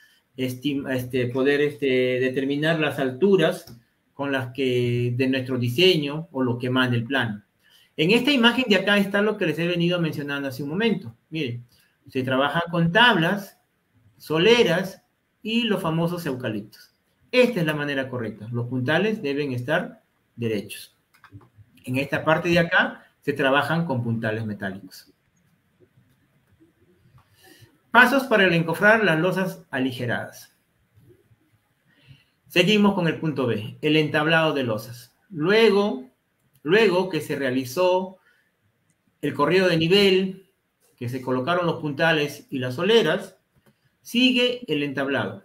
poder determinar las alturas con las que de nuestro diseño o lo que manda el plano. En esta imagen de acá está lo que les he venido mencionando hace un momento. Miren, se trabaja con tablas, soleras y los famosos eucaliptos. Esta es la manera correcta. Los puntales deben estar derechos. En esta parte de acá se trabajan con puntales metálicos. Pasos para el encofrar las losas aligeradas. Seguimos con el punto B, el entablado de losas. Luego que se realizó el corrido de nivel, que se colocaron los puntales y las soleras, sigue el entablado.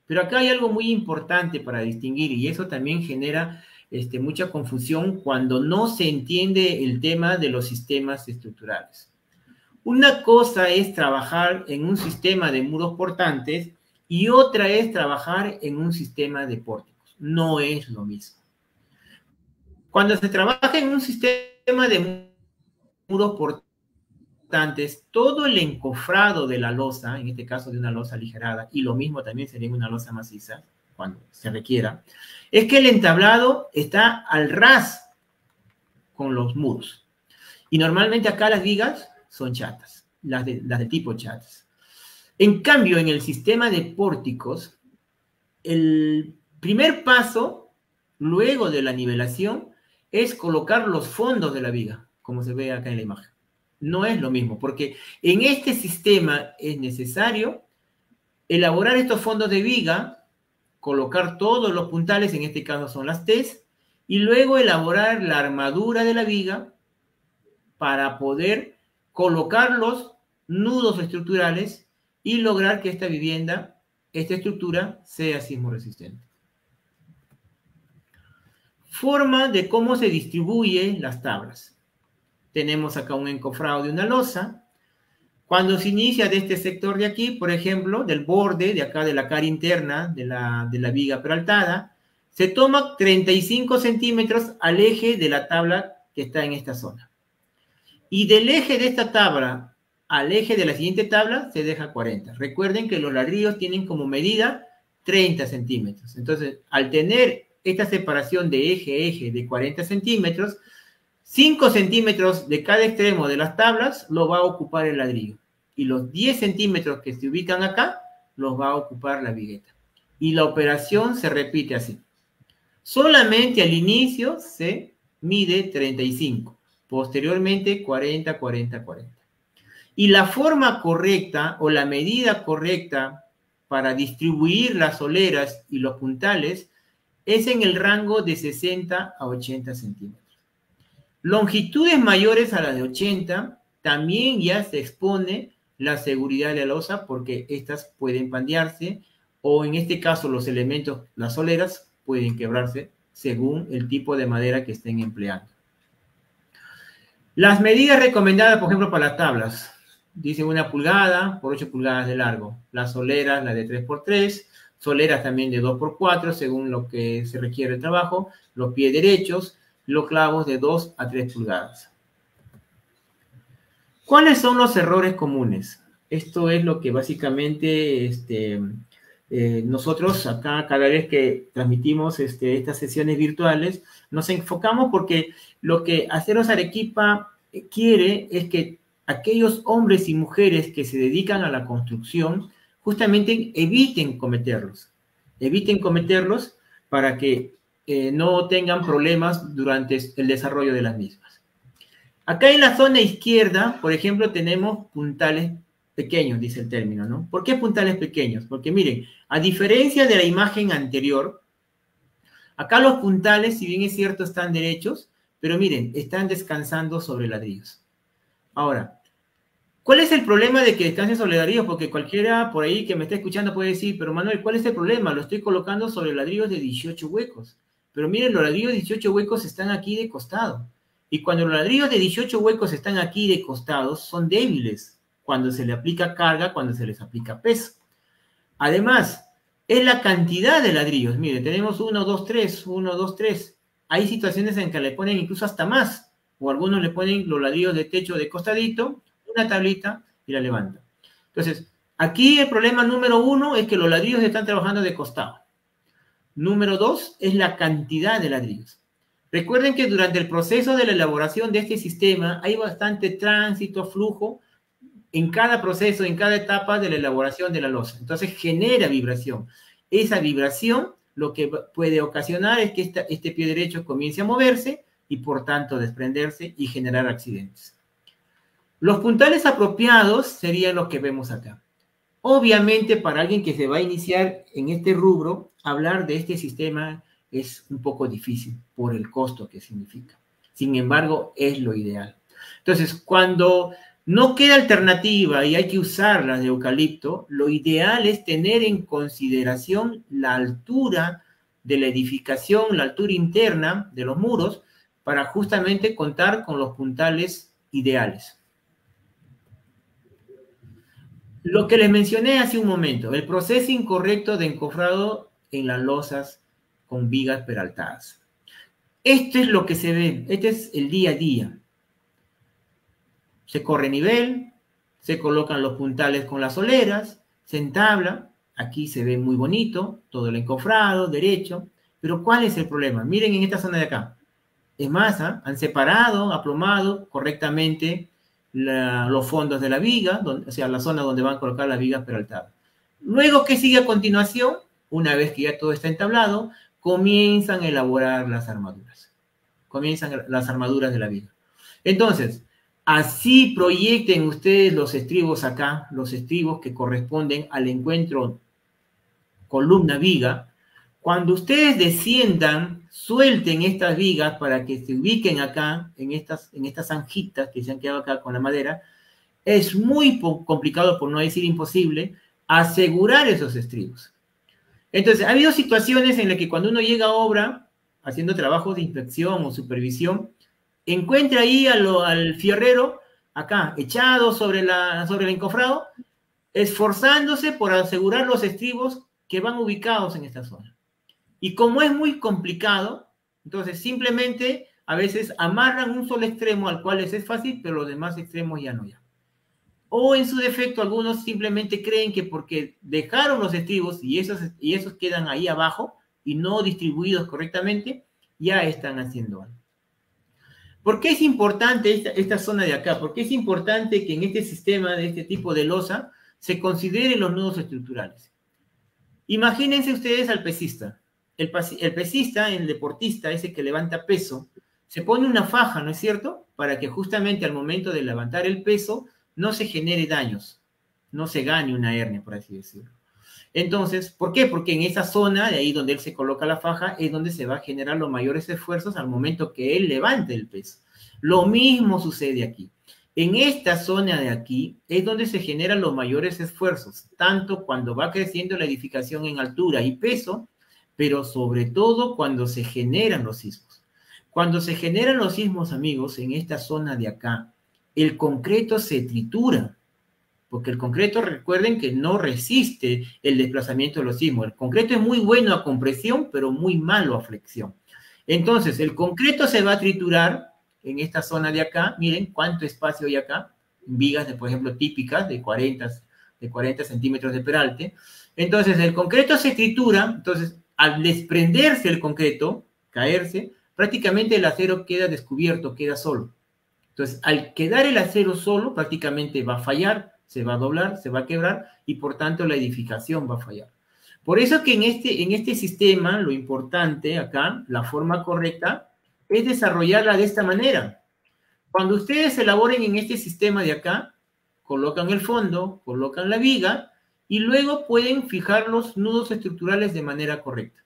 Pero acá hay algo muy importante para distinguir y eso también genera mucha confusión cuando no se entiende el tema de los sistemas estructurales. Una cosa es trabajar en un sistema de muros portantes y otra es trabajar en un sistema de pórticos. No es lo mismo. Cuando se trabaja en un sistema de muros portantes, todo el encofrado de la losa, en este caso de una losa aligerada, y lo mismo también sería una losa maciza, cuando se requiera, es que el entablado está al ras con los muros. Y normalmente acá las vigas son chatas, las de tipo chatas. En cambio, en el sistema de pórticos, el primer paso, luego de la nivelación, es colocar los fondos de la viga, como se ve acá en la imagen. No es lo mismo, porque en este sistema es necesario elaborar estos fondos de viga, colocar todos los puntales, en este caso son las T's, y luego elaborar la armadura de la viga para poder colocar los nudos estructurales y lograr que esta vivienda, esta estructura, sea sismo resistente. Forma de cómo se distribuyen las tablas. Tenemos acá un encofrado de una losa. Cuando se inicia de este sector de aquí, por ejemplo, del borde de acá de la cara interna de la viga peraltada, se toma 35 centímetros al eje de la tabla que está en esta zona. Y del eje de esta tabla al eje de la siguiente tabla se deja 40. Recuerden que los ladrillos tienen como medida 30 centímetros. Entonces, al tener esta separación de eje a eje de 40 centímetros, 5 centímetros de cada extremo de las tablas lo va a ocupar el ladrillo. Y los 10 centímetros que se ubican acá los va a ocupar la vigueta. Y la operación se repite así. Solamente al inicio se mide 35. posteriormente 40, 40, 40. Y la forma correcta o la medida correcta para distribuir las soleras y los puntales es en el rango de 60 a 80 centímetros. Longitudes mayores a las de 80 también ya se expone la seguridad de la losa porque estas pueden pandearse o en este caso los elementos, las soleras, pueden quebrarse según el tipo de madera que estén empleando. Las medidas recomendadas, por ejemplo, para las tablas. Dice 1 pulgada por 8 pulgadas de largo. Las soleras, la de 3x3. Soleras también de 2x4, según lo que se requiere el trabajo. Los pies derechos. Los clavos de 2 a 3 pulgadas. ¿Cuáles son los errores comunes? Esto es lo que básicamente nosotros acá, cada vez que transmitimos estas sesiones virtuales, nos enfocamos porque lo que Aceros Arequipa quiere es que aquellos hombres y mujeres que se dedican a la construcción justamente eviten cometerlos para que no tengan problemas durante el desarrollo de las mismas. Acá en la zona izquierda, por ejemplo, tenemos puntales pequeños, dice el término, ¿no? ¿Por qué puntales pequeños? Porque miren, a diferencia de la imagen anterior, acá los puntales, si bien es cierto, están derechos, pero miren, están descansando sobre ladrillos. Ahora, ¿cuál es el problema de que descansen sobre ladrillos? Porque cualquiera por ahí que me esté escuchando puede decir, pero Manuel, ¿cuál es el problema? Lo estoy colocando sobre ladrillos de 18 huecos. Pero miren, los ladrillos de 18 huecos están aquí de costado. Y cuando los ladrillos de 18 huecos están aquí de costados, son débiles cuando se le aplica carga, cuando se les aplica peso. Además, es la cantidad de ladrillos. Mire, tenemos 1, 2, 3, 1, 2, 3. Hay situaciones en que le ponen incluso hasta más. O algunos le ponen los ladrillos de techo de costadito, una tablita y la levantan. Entonces, aquí el problema número 1 es que los ladrillos están trabajando de costado. Número 2 es la cantidad de ladrillos. Recuerden que durante el proceso de la elaboración de este sistema hay bastante tránsito, flujo en cada proceso, en cada etapa de la elaboración de la losa. Entonces genera vibración. Esa vibración lo que puede ocasionar es que este pie derecho comience a moverse y por tanto desprenderse y generar accidentes. Los puntales apropiados serían los que vemos acá. Obviamente para alguien que se va a iniciar en este rubro, hablar de este sistema es un poco difícil por el costo que significa. Sin embargo, es lo ideal. Entonces, cuando no queda alternativa y hay que usar las de eucalipto, lo ideal es tener en consideración la altura de la edificación, la altura interna de los muros, para justamente contar con los puntales ideales. Lo que les mencioné hace un momento, el proceso incorrecto de encofrado en las losas con vigas peraltadas. Esto es lo que se ve, este es el día a día. Se corre nivel, se colocan los puntales con las soleras, se entabla, aquí se ve muy bonito, todo el encofrado, derecho, pero ¿cuál es el problema? Miren en esta zona de acá. Es más, han separado, aplomado correctamente los fondos de la viga, o sea, la zona donde van a colocar las vigas peraltadas. Luego, ¿qué sigue a continuación? Una vez que ya todo está entablado, comienzan a elaborar las armaduras. Comienzan las armaduras de la viga. Entonces, así proyecten ustedes los estribos acá, los estribos que corresponden al encuentro columna-viga. Cuando ustedes desciendan, suelten estas vigas para que se ubiquen acá, en estas zanjitas que se han quedado acá con la madera. Es muy complicado, por no decir imposible, asegurar esos estribos. Entonces, ha habido situaciones en las que cuando uno llega a obra, haciendo trabajos de inspección o supervisión, encuentra ahí al fierrero, acá, echado sobre el encofrado, esforzándose por asegurar los estribos que van ubicados en esta zona. Y como es muy complicado, entonces simplemente a veces amarran un solo extremo al cual les es fácil, pero los demás extremos ya no. O en su defecto, algunos simplemente creen que porque dejaron los estribos y esos quedan ahí abajo y no distribuidos correctamente, ya están haciendo algo. ¿Por qué es importante esta zona de acá? ¿Por qué es importante que en este sistema de este tipo de losa se consideren los nudos estructurales? Imagínense ustedes al pesista. El pesista, el deportista, ese que levanta peso, se pone una faja, ¿no es cierto? Para que justamente al momento de levantar el peso no se genere daños, no se gane una hernia, por así decirlo. Entonces, ¿por qué? Porque en esa zona, de ahí donde él se coloca la faja, es donde se va a generar los mayores esfuerzos al momento que él levante el peso. Lo mismo sucede aquí. En esta zona de aquí es donde se generan los mayores esfuerzos, tanto cuando va creciendo la edificación en altura y peso, pero sobre todo cuando se generan los sismos. Cuando se generan los sismos, amigos, en esta zona de acá, el concreto se tritura, porque el concreto, recuerden que no resiste el desplazamiento de los sismos. El concreto es muy bueno a compresión, pero muy malo a flexión. Entonces, el concreto se va a triturar en esta zona de acá. Miren cuánto espacio hay acá, vigas, por ejemplo, típicas de 40 centímetros de peralte. Entonces, el concreto se tritura. Entonces, al desprenderse el concreto, caerse, prácticamente el acero queda descubierto, queda solo. Entonces, al quedar el acero solo, prácticamente va a fallar, se va a doblar, se va a quebrar y por tanto la edificación va a fallar. Por eso que en este sistema, lo importante acá, la forma correcta, es desarrollarla de esta manera. Cuando ustedes elaboren en este sistema de acá, colocan el fondo, colocan la viga y luego pueden fijar los nudos estructurales de manera correcta.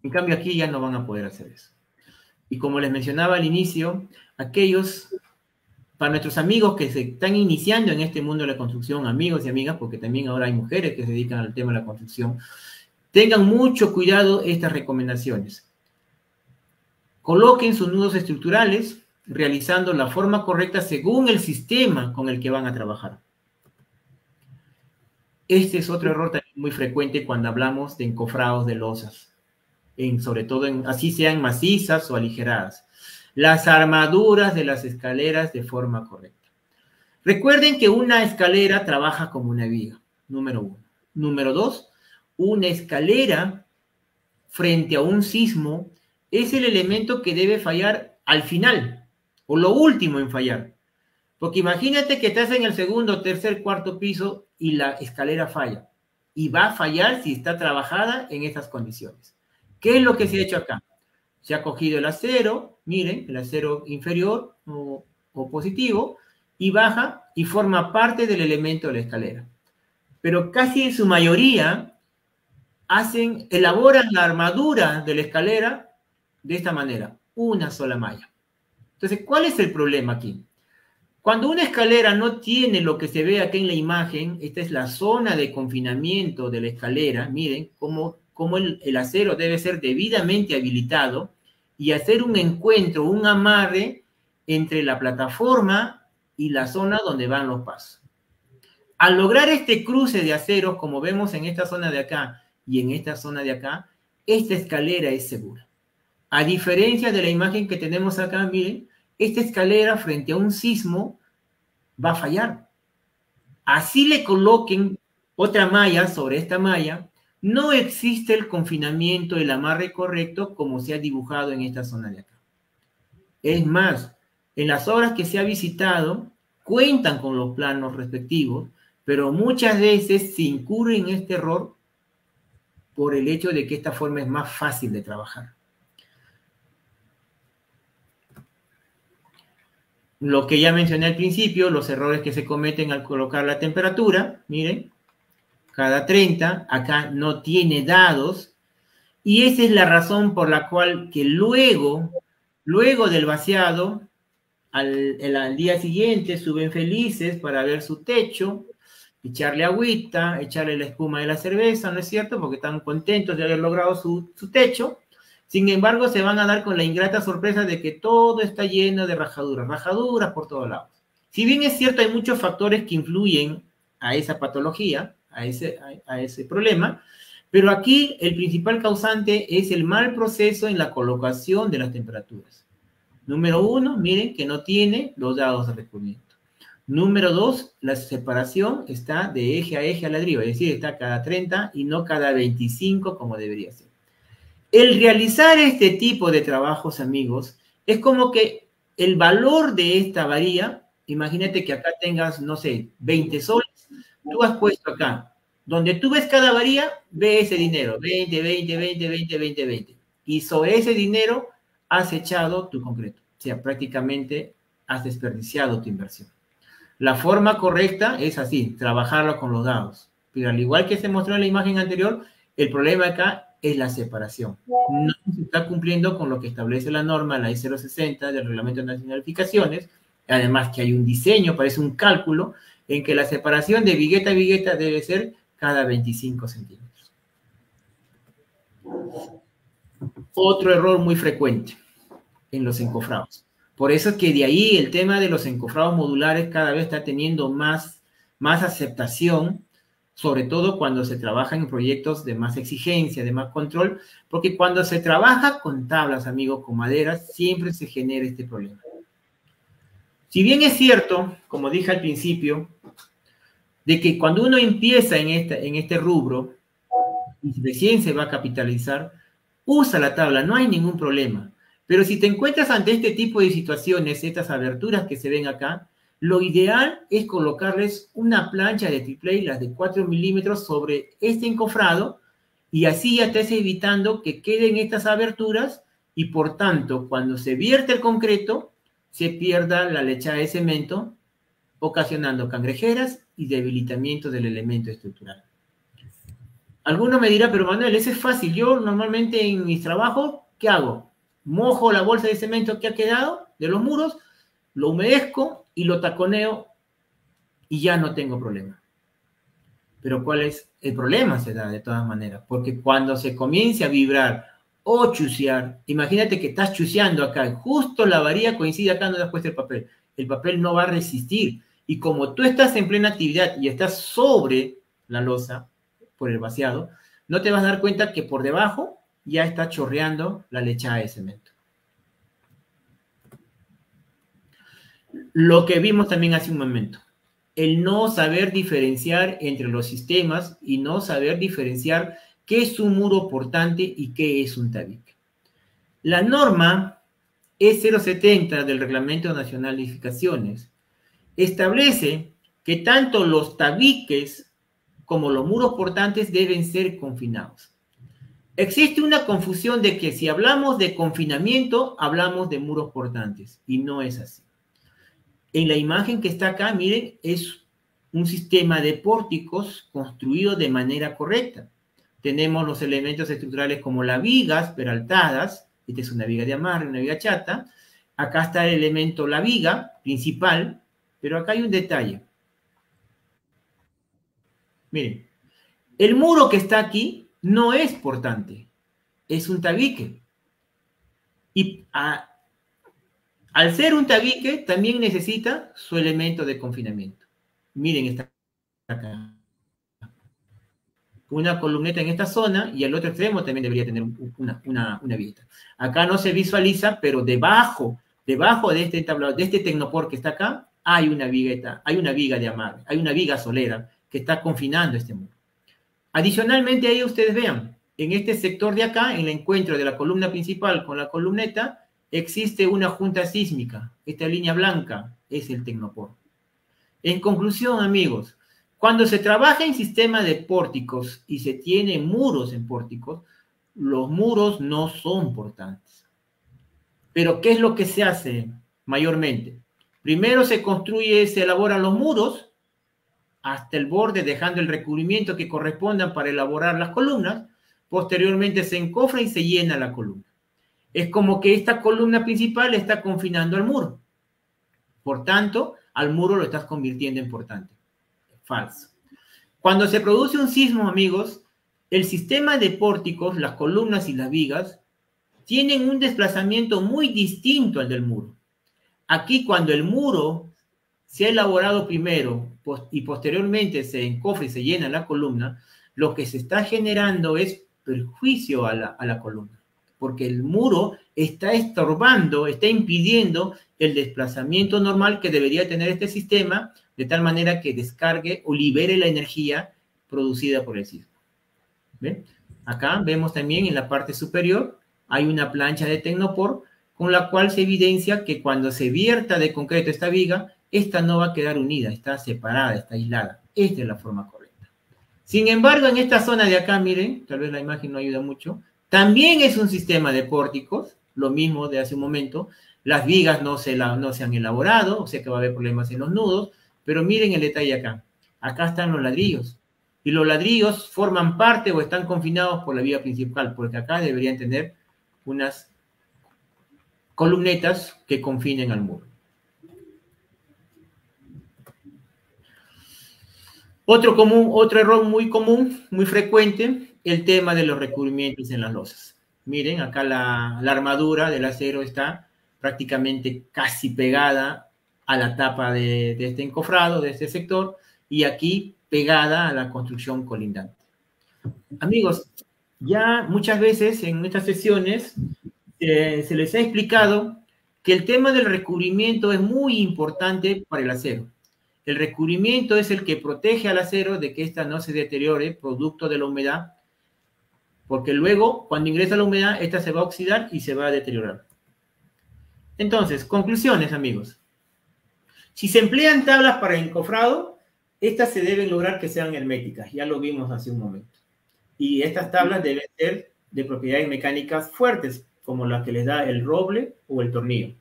En cambio aquí ya no van a poder hacer eso. Y como les mencionaba al inicio, para nuestros amigos que se están iniciando en este mundo de la construcción, amigos y amigas, porque también ahora hay mujeres que se dedican al tema de la construcción, tengan mucho cuidado estas recomendaciones. Coloquen sus nudos estructurales, realizando la forma correcta según el sistema con el que van a trabajar. Este es otro error también muy frecuente cuando hablamos de encofrados de losas. Sobre todo así sean macizas o aligeradas. Las armaduras de las escaleras de forma correcta. Recuerden que una escalera trabaja como una viga, número 1. Número 2, una escalera frente a un sismo es el elemento que debe fallar al final, o lo último en fallar. Porque imagínate que estás en el segundo, tercer, cuarto piso y la escalera falla. Y va a fallar si está trabajada en estas condiciones. ¿Qué es lo que se ha hecho acá? Se ha cogido el acero, miren, el acero inferior o positivo, y baja y forma parte del elemento de la escalera. Pero casi en su mayoría elaboran la armadura de la escalera de esta manera, una sola malla. Entonces, ¿cuál es el problema aquí? Cuando una escalera no tiene lo que se ve aquí en la imagen, esta es la zona de confinamiento de la escalera, miren cómo el acero debe ser debidamente habilitado y hacer un encuentro, un amarre entre la plataforma y la zona donde van los pasos. Al lograr este cruce de aceros, como vemos en esta zona de acá y en esta zona de acá, esta escalera es segura. A diferencia de la imagen que tenemos acá, miren, esta escalera frente a un sismo va a fallar. Así le coloquen otra malla sobre esta malla, no existe el confinamiento, el amarre correcto como se ha dibujado en esta zona de acá. Es más, en las obras que se ha visitado, cuentan con los planos respectivos, pero muchas veces se incurre en este error por el hecho de que esta forma es más fácil de trabajar. Lo que ya mencioné al principio, los errores que se cometen al colocar la temperatura, miren, cada 30, acá no tiene dados, y esa es la razón por la cual que luego del vaciado, al día siguiente suben felices para ver su techo, echarle agüita, echarle la espuma de la cerveza, ¿no es cierto? Porque están contentos de haber logrado su techo. Sin embargo, se van a dar con la ingrata sorpresa de que todo está lleno de rajaduras por todos lados. Si bien es cierto, hay muchos factores que influyen a esa patología, a ese problema, pero aquí el principal causante es el mal proceso en la colocación de las temperaturas. Número 1, miren que no tiene los dados de recubrimiento. Número 2, la separación está de eje a eje al ladrillo, es decir, está cada 30 y no cada 25 como debería ser. El realizar este tipo de trabajos, amigos, es como que el valor de esta varía. Imagínate que acá tengas, no sé, 20 soles. Tú has puesto acá Donde tú ves cada varilla, ve ese dinero, 20, 20, 20, 20, 20, 20. Y sobre ese dinero has echado tu concreto. O sea, prácticamente has desperdiciado tu inversión. La forma correcta es así, trabajarlo con los dados. Pero al igual que se mostró en la imagen anterior, el problema acá es la separación. No se está cumpliendo con lo que establece la norma, la I060 del Reglamento Nacional de Edificaciones. Además que hay un diseño, parece un cálculo, en que la separación de vigueta a vigueta debe ser cada 25 centímetros. Otro error muy frecuente en los encofrados. Por eso es que de ahí el tema de los encofrados modulares cada vez está teniendo más aceptación, sobre todo cuando se trabaja en proyectos de más exigencia, de más control, porque cuando se trabaja con tablas, amigos, con maderas, siempre se genera este problema. Si bien es cierto, como dije al principio, de que cuando uno empieza en este rubro, y recién se va a capitalizar, usa la tabla, no hay ningún problema. Pero si te encuentras ante este tipo de situaciones, estas aberturas que se ven acá, lo ideal es colocarles una plancha de triple, las de 4 milímetros, sobre este encofrado, y así ya estás evitando que queden estas aberturas, y por tanto, cuando se vierte el concreto, se pierda la lechada de cemento, ocasionando cangrejeras y debilitamiento del elemento estructural. Alguno me dirá, pero Manuel, ese es fácil. Yo normalmente en mis trabajos, ¿qué hago? Mojo la bolsa de cemento que ha quedado de los muros, lo humedezco y lo taconeo y ya no tengo problema. Pero ¿cuál es el problema? Se da de todas maneras, porque cuando se comience a vibrar o chucear, imagínate que estás chuceando acá, justo la varilla coincide acá donde has puesto el papel no va a resistir, y como tú estás en plena actividad y estás sobre la losa por el vaciado, no te vas a dar cuenta que por debajo ya está chorreando la lechada de cemento. Lo que vimos también hace un momento, el no saber diferenciar entre los sistemas y no saber diferenciar qué es un muro portante y qué es un tabique. La norma E070 del Reglamento Nacional de Edificaciones establece que tanto los tabiques como los muros portantes deben ser confinados. Existe una confusión de que si hablamos de confinamiento, hablamos de muros portantes, y no es así. En la imagen que está acá, miren, es un sistema de pórticos construido de manera correcta. Tenemos los elementos estructurales como las vigas peraltadas, esta es una viga de amarre, una viga chata. Acá está el elemento, la viga principal, pero acá hay un detalle. Miren, el muro que está aquí no es portante, es un tabique. Y al ser un tabique, también necesita su elemento de confinamiento. Miren, está acá. Una columneta en esta zona y al otro extremo también debería tener una viga. Acá no se visualiza, pero debajo de este tablado, de este tecnopor que está acá, hay una viga de amarre, hay una viga solera que está confinando este muro. Adicionalmente, ahí ustedes vean, en este sector de acá, en el encuentro de la columna principal con la columneta, existe una junta sísmica. Esta línea blanca es el tecnopor. En conclusión, amigos, cuando se trabaja en sistema de pórticos y se tienen muros en pórticos, los muros no son portantes. Pero ¿qué es lo que se hace mayormente? Primero se elaboran los muros hasta el borde, dejando el recubrimiento que corresponda para elaborar las columnas. Posteriormente se encofra y se llena la columna. Es como que esta columna principal está confinando al muro. Por tanto, al muro lo estás convirtiendo en portante. Falso. Cuando se produce un sismo, amigos, el sistema de pórticos, las columnas y las vigas, tienen un desplazamiento muy distinto al del muro. Aquí, cuando el muro se ha elaborado primero y posteriormente se encofra y se llena la columna, lo que se está generando es perjuicio a la columna, porque el muro está estorbando, está impidiendo el desplazamiento normal que debería tener este sistema, de tal manera que descargue o libere la energía producida por el sismo. ¿Ven? Acá vemos también en la parte superior, hay una plancha de tecnopor, con la cual se evidencia que cuando se vierta de concreto esta viga, esta no va a quedar unida, está separada, está aislada. Esta es la forma correcta. Sin embargo, en esta zona de acá, miren, tal vez la imagen no ayuda mucho, también es un sistema de pórticos, lo mismo de hace un momento. Las vigas no se han elaborado, o sea que va a haber problemas en los nudos, pero miren el detalle acá. Acá están los ladrillos. Y los ladrillos forman parte o están confinados por la viga principal, porque acá deberían tener unas columnetas que confinen al muro. Otro error muy común, muy frecuente, el tema de los recubrimientos en las losas. Miren, acá la armadura del acero está prácticamente casi pegada a la tapa de este encofrado, de este sector, y aquí pegada a la construcción colindante. Amigos, ya muchas veces en estas sesiones se les ha explicado que el tema del recubrimiento es muy importante para el acero. El recubrimiento es el que protege al acero de que ésta no se deteriore producto de la humedad, porque luego, cuando ingresa la humedad, esta se va a oxidar y se va a deteriorar. Entonces, conclusiones, amigos. Si se emplean tablas para encofrado, estas se deben lograr que sean herméticas, ya lo vimos hace un momento. Y estas tablas deben ser de propiedades mecánicas fuertes, como las que les da el roble o el tornillo.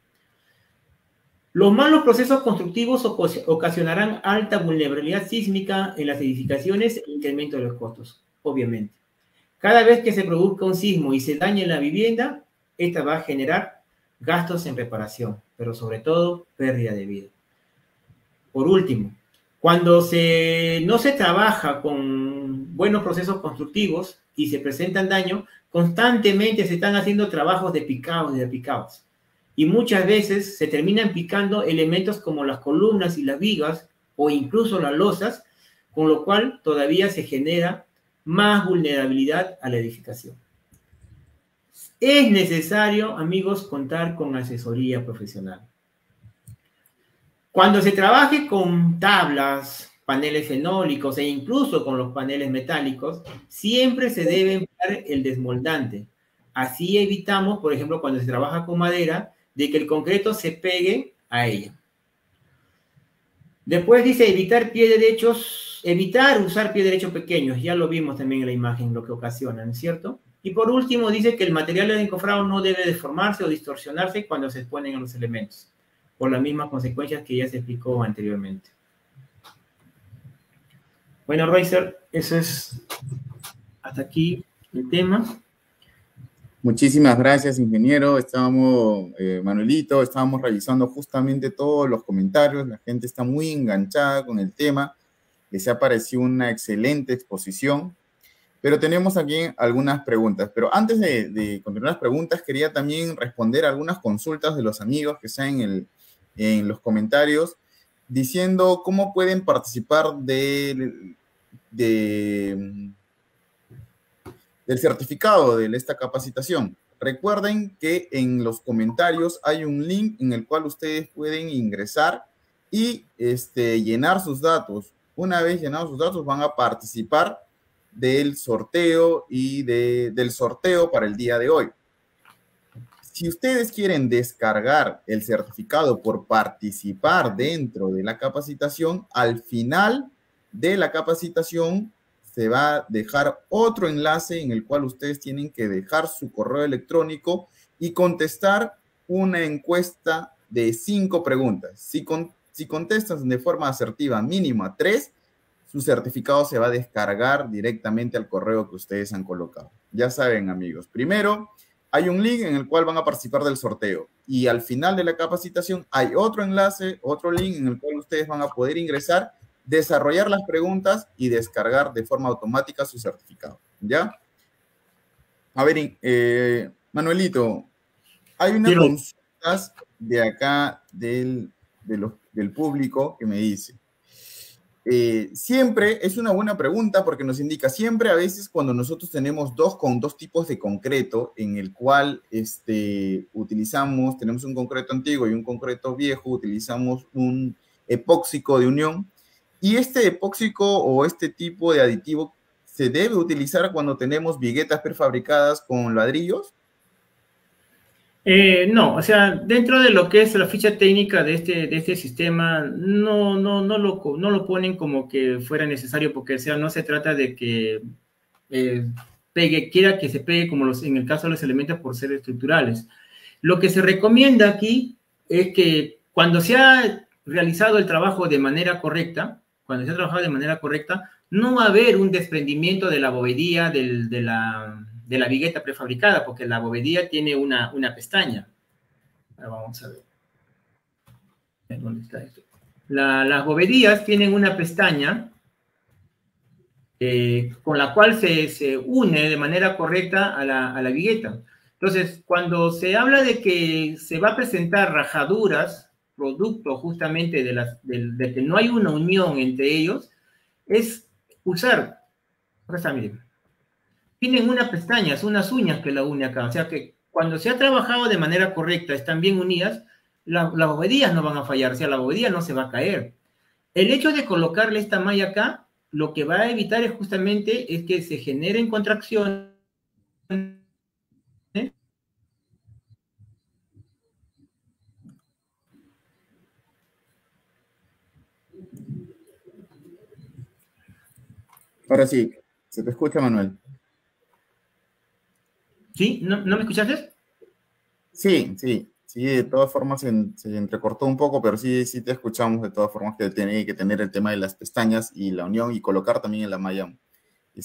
Los malos procesos constructivos ocasionarán alta vulnerabilidad sísmica en las edificaciones e incremento de los costos, obviamente. Cada vez que se produzca un sismo y se dañe la vivienda, esta va a generar gastos en reparación, pero sobre todo pérdida de vida. Por último, cuando no se trabaja con buenos procesos constructivos y se presentan daños, constantemente se están haciendo trabajos de picados y de picados. Y muchas veces se terminan picando elementos como las columnas y las vigas o incluso las losas, con lo cual todavía se genera más vulnerabilidad a la edificación. Es necesario, amigos, contar con asesoría profesional. Cuando se trabaje con tablas, paneles fenólicos e incluso con los paneles metálicos, siempre se debe emplear el desmoldante. Así evitamos, por ejemplo, cuando se trabaja con madera, de que el concreto se pegue a ella. Después dice evitar usar pie derechos pequeños. Ya lo vimos también en la imagen, lo que ocasiona, ¿no es cierto? Y por último dice que el material del encofrado no debe deformarse o distorsionarse cuando se exponen a los elementos, por las mismas consecuencias que ya se explicó anteriormente. Bueno, Reiser, eso es hasta aquí el tema. Muchísimas gracias, ingeniero. Manuelito, estábamos revisando justamente todos los comentarios. La gente está muy enganchada con el tema. Les ha parecido una excelente exposición. Pero tenemos aquí algunas preguntas. Pero antes de continuar las preguntas, quería también responder algunas consultas de los amigos que están en los comentarios, diciendo cómo pueden participar del certificado de esta capacitación. Recuerden que en los comentarios hay un link en el cual ustedes pueden ingresar y llenar sus datos. Una vez llenados sus datos, van a participar del sorteo y del sorteo para el día de hoy. Si ustedes quieren descargar el certificado por participar dentro de la capacitación, al final de la capacitación se va a dejar otro enlace en el cual ustedes tienen que dejar su correo electrónico y contestar una encuesta de 5 preguntas. Si contestan de forma asertiva mínima 3, su certificado se va a descargar directamente al correo que ustedes han colocado. Ya saben, amigos, primero hay un link en el cual van a participar del sorteo y al final de la capacitación hay otro enlace, otro link en el cual ustedes van a poder ingresar, desarrollar las preguntas y descargar de forma automática su certificado, ¿ya? A ver, Manuelito, hay unas consultas de acá del público que me dice, siempre es una buena pregunta porque nos indica, siempre a veces cuando nosotros tenemos dos tipos de concreto en el cual tenemos un concreto antiguo y un concreto viejo, utilizamos un epóxico de unión, y este epóxico o este tipo de aditivo se debe utilizar cuando tenemos viguetas prefabricadas con ladrillos. No, o sea, dentro de lo que es la ficha técnica de este sistema, no lo ponen como que fuera necesario, porque o sea, no se trata de que quiera que se pegue como en el caso de los elementos por ser estructurales. Lo que se recomienda aquí es que cuando se ha realizado el trabajo de manera correcta, cuando se ha trabajado de manera correcta, no va a haber un desprendimiento de la bovedía de la vigueta prefabricada, porque la bovedía tiene una pestaña. Ahora vamos a ver. ¿Dónde está esto? Las bovedías tienen una pestaña con la cual se une de manera correcta a la vigueta. Entonces, cuando se habla de que se va a presentar rajaduras, producto justamente de que no hay una unión entre ellos, es usar, acá está, miren, tienen una pestaña, son unas uñas que la une acá, o sea que cuando se ha trabajado de manera correcta, están bien unidas, las bovedías no van a fallar, o sea, la bovedía no se va a caer. El hecho de colocarle esta malla acá, lo que va a evitar es justamente es que se generen contracciones. Ahora sí, se te escucha, Manuel. ¿Sí? ¿No me escuchaste? Sí, sí, sí, de todas formas se entrecortó un poco, pero sí, sí te escuchamos, de todas formas que tiene que tener el tema de las pestañas y la unión y colocar también en la malla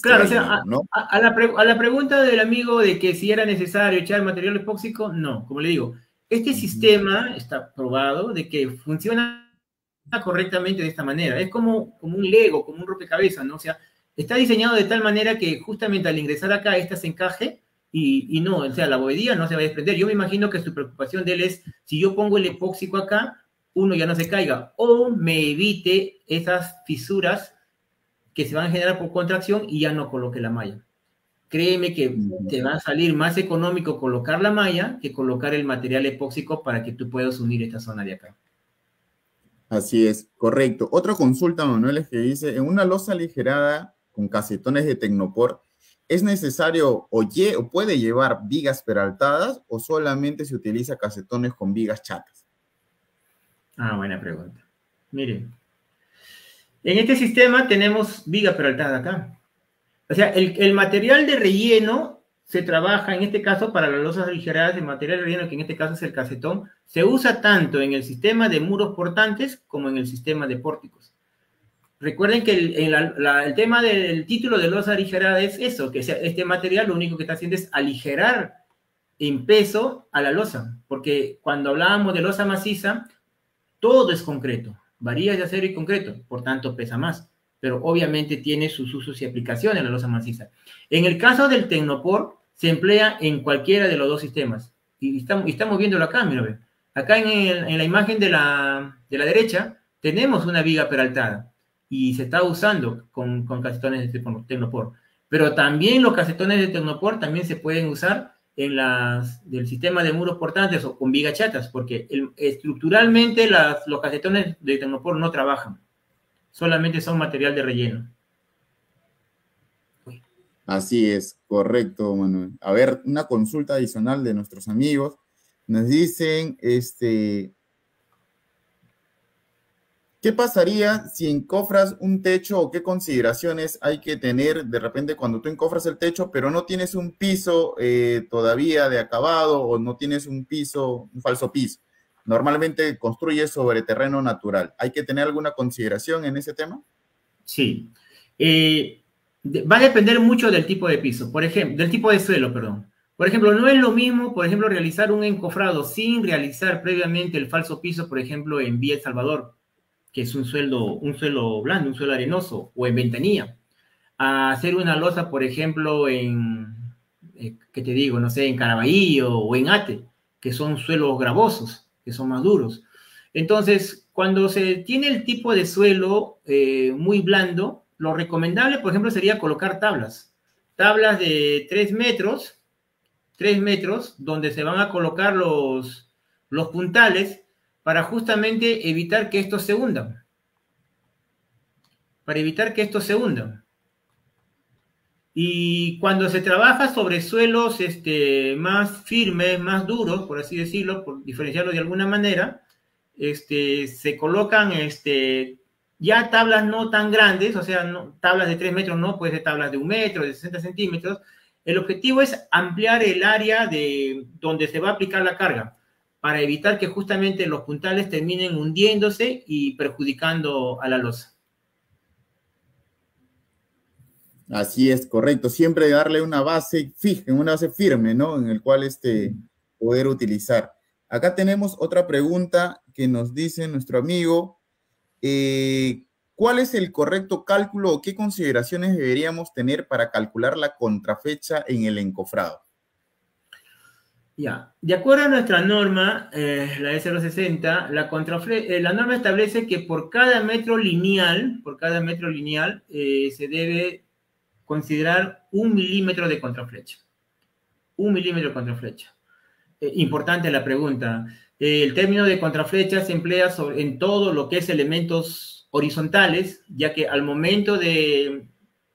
Claro, o ahí sea, mismo, ¿no? a la pregunta del amigo de que si era necesario echar material epóxico, no, como le digo, este Ujú. sistema está probado de que funciona correctamente de esta manera. Es como un Lego, como un rompecabezas, ¿no? O sea, está diseñado de tal manera que justamente al ingresar acá, esta se encaje y no, o sea, la bovedía no se va a desprender. Yo me imagino que su preocupación de él es, si yo pongo el epóxico acá, uno ya no se caiga o me evite esas fisuras que se van a generar por contracción y ya no coloque la malla. Créeme que te va a salir más económico colocar la malla que colocar el material epóxico para que tú puedas unir esta zona de acá. Así es, correcto. Otra consulta, Manuel, es que dice, en una losa aligerada con casetones de Tecnopor, ¿es necesario o puede llevar vigas peraltadas o solamente se utiliza casetones con vigas chatas? Ah, buena pregunta. Miren, en este sistema tenemos viga peraltada acá. O sea, el material de relleno se trabaja, en este caso, para las losas aligeradas, el material de relleno, que en este caso es el casetón, se usa tanto en el sistema de muros portantes como en el sistema de pórticos. Recuerden que el tema del título de losa aligerada es eso, que este material lo único que está haciendo es aligerar en peso a la losa, porque cuando hablábamos de losa maciza, todo es concreto, varillas de acero y concreto, por tanto pesa más, pero obviamente tiene sus usos y aplicaciones la losa maciza. En el caso del Tecnopor, se emplea en cualquiera de los dos sistemas, y estamos viéndolo acá, mira, acá en la imagen de la derecha tenemos una viga peraltada, y se está usando con casetones de Tecnopor, pero también los casetones de Tecnopor también se pueden usar del sistema de muros portantes o con vigas chatas, porque estructuralmente los casetones de Tecnopor no trabajan, solamente son material de relleno. Así es, correcto, Manuel. A ver, una consulta adicional de nuestros amigos. Nos dicen, ¿qué pasaría si encofras un techo o qué consideraciones hay que tener de repente cuando tú encofras el techo, pero no tienes un piso todavía de acabado o no tienes un piso, un falso piso? Normalmente construyes sobre terreno natural. ¿Hay que tener alguna consideración en ese tema? Sí. Va a depender mucho del tipo de piso, por ejemplo, del tipo de suelo, perdón. Por ejemplo, no es lo mismo, por ejemplo, realizar un encofrado sin realizar previamente el falso piso, por ejemplo, en Vía El Salvador, que es un suelo blando, un suelo arenoso, o en Ventanilla, a hacer una losa, por ejemplo, ¿qué te digo? No sé, en Caraballo o en Ate, que son suelos gravosos, que son más duros. Entonces, cuando se tiene el tipo de suelo muy blando, lo recomendable, por ejemplo, sería colocar tablas de 3 metros, donde se van a colocar los puntales para justamente evitar que estos se hundan. Para evitar que estos se hundan. Y cuando se trabaja sobre suelos más firmes, más duros, por así decirlo, por diferenciarlo de alguna manera, se colocan ya tablas no tan grandes, o sea, no, tablas de 3 metros, no, puede ser tablas de 1 metro, de 60 centímetros. El objetivo es ampliar el área de donde se va a aplicar la carga, para evitar que justamente los puntales terminen hundiéndose y perjudicando a la losa. Así es, correcto. Siempre darle una base fija, una base firme, ¿no? En el cual poder utilizar. Acá tenemos otra pregunta que nos dice nuestro amigo. ¿Cuál es el correcto cálculo o qué consideraciones deberíamos tener para calcular la contrafecha en el encofrado? Ya, de acuerdo a nuestra norma, la S060, la norma establece que por cada metro lineal, se debe considerar 1 milímetro de contraflecha. 1 milímetro de contraflecha. Importante la pregunta. El término de contraflecha se emplea en todo lo que es elementos horizontales, ya que al momento de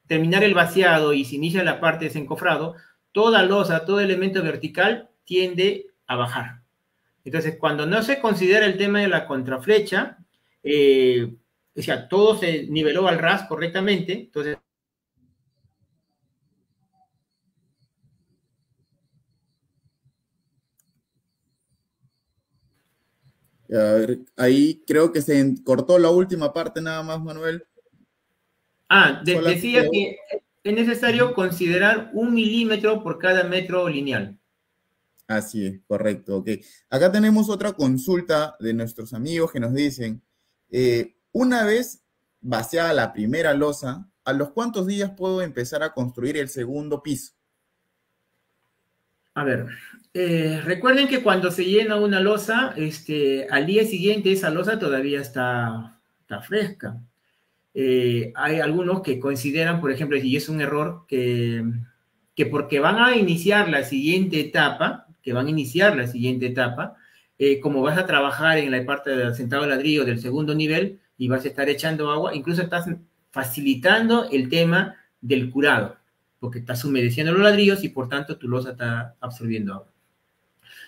terminar el vaciado y se inicia la parte de desencofrado, toda losa, todo elemento vertical tiende a bajar. Entonces, cuando no se considera el tema de la contraflecha, o sea, todo se niveló al ras correctamente, entonces A ver, ahí creo que se cortó la última parte nada más, Manuel. Decía que es necesario considerar 1 milímetro por cada metro lineal. Así es, correcto, ok. Acá tenemos otra consulta de nuestros amigos que nos dicen, una vez vaciada la primera losa, ¿a los cuántos días puedo empezar a construir el segundo piso? A ver, recuerden que cuando se llena una losa, al día siguiente esa losa todavía está fresca. Hay algunos que consideran, por ejemplo, y es un error, que porque van a iniciar la siguiente etapa, como vas a trabajar en la parte del asentado de ladrillo del segundo nivel y vas a estar echando agua, incluso estás facilitando el tema del curado, porque estás humedeciendo los ladrillos y por tanto tu losa está absorbiendo agua.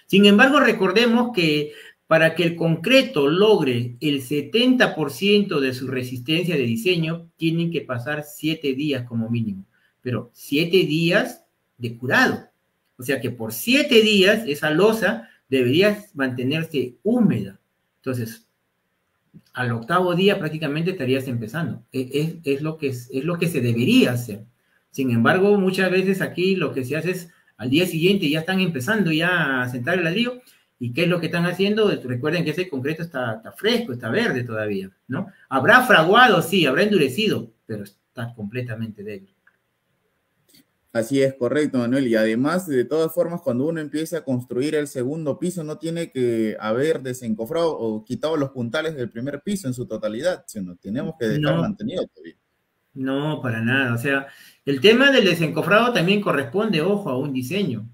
Sin embargo, recordemos que para que el concreto logre el 70% de su resistencia de diseño, tienen que pasar 7 días como mínimo, pero 7 días de curado. O sea que por 7 días esa losa debería mantenerse húmeda. Entonces, al 8º día prácticamente estarías empezando. Es lo que se debería hacer. Sin embargo, muchas veces aquí lo que se hace es al día siguiente ya están empezando ya a sentar el ladrillo. ¿Y qué es lo que están haciendo? Recuerden que ese concreto está fresco, está verde todavía, ¿no? Habrá fraguado, sí, habrá endurecido, pero está completamente débil. Así es, correcto, Manuel. Y además, de todas formas, cuando uno empieza a construir el segundo piso, no tiene que haber desencofrado o quitado los puntales del primer piso en su totalidad, sino tenemos que dejar mantenido todavía. No, para nada. O sea, el tema del desencofrado también corresponde, ojo, a un diseño.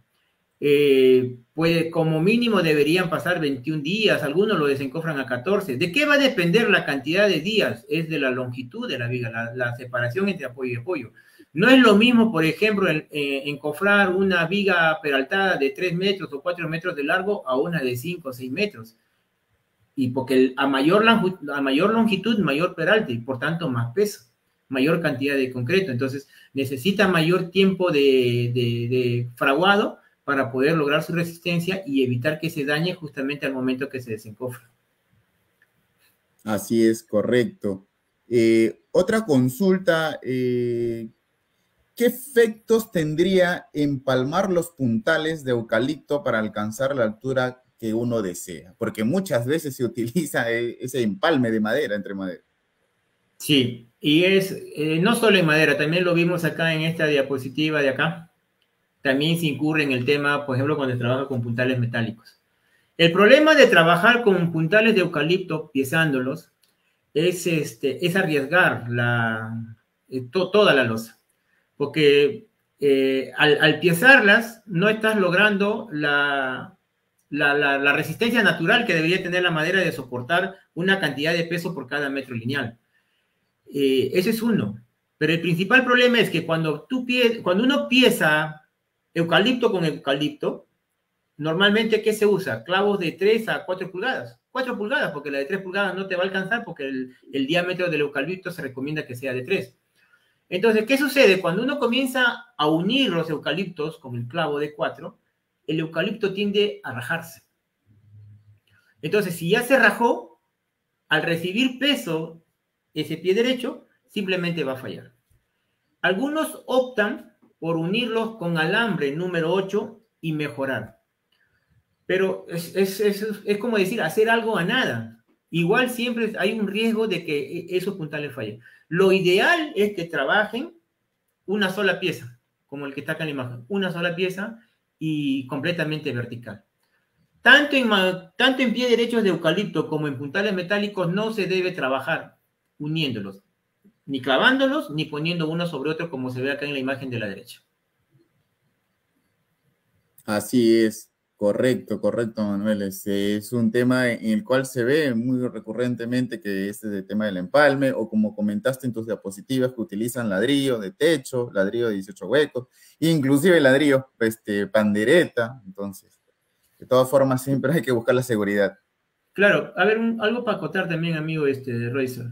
Pues como mínimo deberían pasar 21 días, algunos lo desencofran a 14. ¿De qué va a depender la cantidad de días? Es de la longitud de la viga, la separación entre apoyo y apoyo. No es lo mismo, por ejemplo, encofrar una viga peraltada de 3 metros o 4 metros de largo a una de 5 o 6 metros. Y porque a mayor longitud, mayor peralte y por tanto más peso, mayor cantidad de concreto. Entonces necesita mayor tiempo de fraguado para poder lograr su resistencia y evitar que se dañe justamente al momento que se desencofra. Así es, correcto. Otra consulta, ¿qué efectos tendría empalmar los puntales de eucalipto para alcanzar la altura que uno desea? Porque muchas veces se utiliza ese empalme de madera entre madera. Sí, y es no solo en madera, también lo vimos acá en esta diapositiva de acá. También se incurre en el tema, por ejemplo, cuando se trabaja con puntales metálicos. El problema de trabajar con puntales de eucalipto, piezándolos, es arriesgar toda la losa. Porque al piezarlas, no estás logrando la resistencia natural que debería tener la madera de soportar una cantidad de peso por cada metro lineal. Ese es uno. Pero el principal problema es que cuando uno pieza eucalipto con eucalipto, normalmente, ¿qué se usa? Clavos de 3 a 4 pulgadas. 4 pulgadas, porque la de 3 pulgadas no te va a alcanzar porque el diámetro del eucalipto se recomienda que sea de 3. Entonces, ¿qué sucede? Cuando uno comienza a unir los eucaliptos con el clavo de 4, el eucalipto tiende a rajarse. Entonces, si ya se rajó, al recibir peso, ese pie derecho simplemente va a fallar. Algunos optan por unirlos con alambre número 8 y mejorar. Pero es como decir, hacer algo a nada. Igual siempre hay un riesgo de que esos puntales fallen. Lo ideal es que trabajen una sola pieza, como el que está acá en la imagen, una sola pieza y completamente vertical. Tanto en pie derechos de eucalipto como en puntales metálicos no se debe trabajar uniéndolos, ni clavándolos, ni poniendo uno sobre otro como se ve acá en la imagen de la derecha. Así es. Correcto, correcto, Manuel. Es un tema en el cual se ve muy recurrentemente que este es el tema del empalme, o como comentaste en tus diapositivas, que utilizan ladrillo de techo, ladrillo de 18 huecos, inclusive ladrillo, pandereta. Entonces, de todas formas, siempre hay que buscar la seguridad. Claro, a ver, algo para acotar también, amigo Roycer.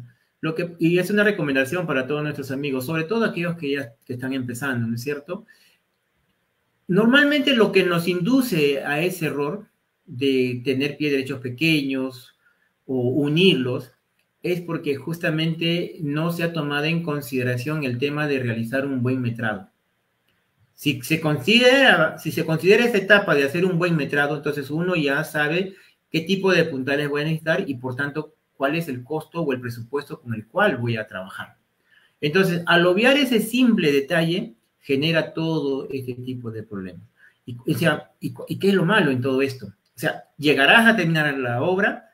Y es una recomendación para todos nuestros amigos, sobre todo aquellos que están empezando, ¿no es cierto? Normalmente lo que nos induce a ese error de tener pie derechos pequeños o unirlos es porque justamente no se ha tomado en consideración el tema de realizar un buen metrado. Si se considera esa etapa de hacer un buen metrado, entonces uno ya sabe qué tipo de puntales voy a necesitar y por tanto cuál es el costo o el presupuesto con el cual voy a trabajar. Entonces, al obviar ese simple detalle, genera todo este tipo de problemas. ¿Y qué es lo malo en todo esto? O sea, llegarás a terminar la obra,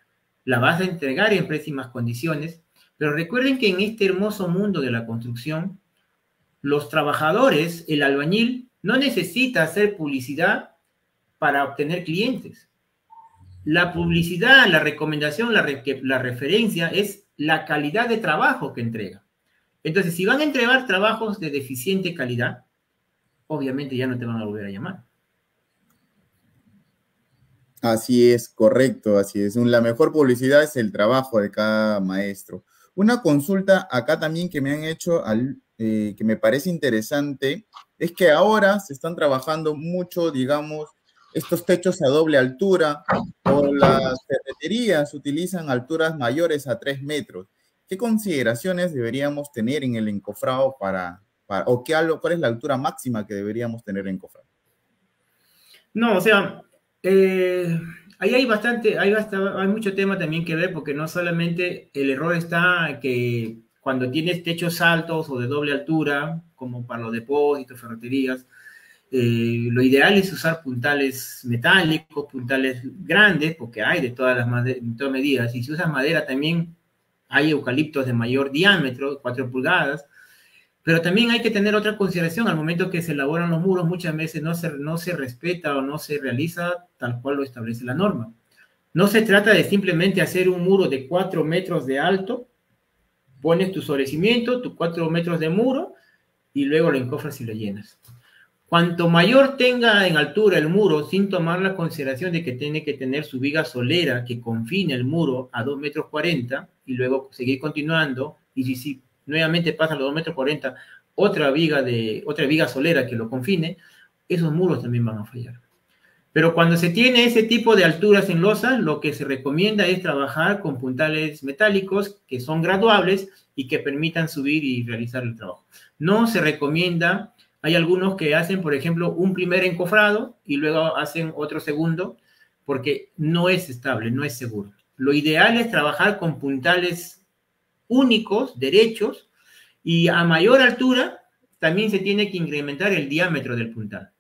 la vas a entregar en pésimas condiciones, pero recuerden que en este hermoso mundo de la construcción, los trabajadores, el albañil, no necesita hacer publicidad para obtener clientes. La publicidad, la recomendación, la referencia es la calidad de trabajo que entrega. Entonces, si van a entregar trabajos de deficiente calidad, obviamente ya no te van a volver a llamar. Así es, correcto, así es. La mejor publicidad es el trabajo de cada maestro. Una consulta acá también que me han hecho, que me parece interesante, es que ahora se están trabajando mucho, digamos, estos techos a doble altura, o las ferreterías utilizan alturas mayores a 3 metros. ¿Qué consideraciones deberíamos tener en el encofrado cuál es la altura máxima que deberíamos tener en encofrado? No, o sea, ahí hay mucho tema también que ver, porque no solamente el error está que cuando tienes techos altos o de doble altura, como para los depósitos, ferreterías, lo ideal es usar puntales metálicos, puntales grandes, porque hay de todas medidas, y si usas madera también hay eucaliptos de mayor diámetro, 4 pulgadas, pero también hay que tener otra consideración al momento que se elaboran los muros, muchas veces no se respeta o no se realiza tal cual lo establece la norma. No se trata de simplemente hacer un muro de 4 metros de alto, pones tu sobrecimiento, tus 4 metros de muro, y luego lo encofras y lo llenas. Cuanto mayor tenga en altura el muro, sin tomar la consideración de que tiene que tener su viga solera que confine el muro a 2,40 metros, y luego seguir continuando, y si nuevamente pasa los 2,40 metros, otra viga solera que lo confine, esos muros también van a fallar. Pero cuando se tiene ese tipo de alturas en losa, lo que se recomienda es trabajar con puntales metálicos que son graduables y que permitan subir y realizar el trabajo. No se recomienda, hay algunos que hacen, por ejemplo, un primer encofrado y luego hacen otro segundo, porque no es estable, no es seguro. Lo ideal es trabajar con puntales únicos, derechos, y a mayor altura también se tiene que incrementar el diámetro del puntal.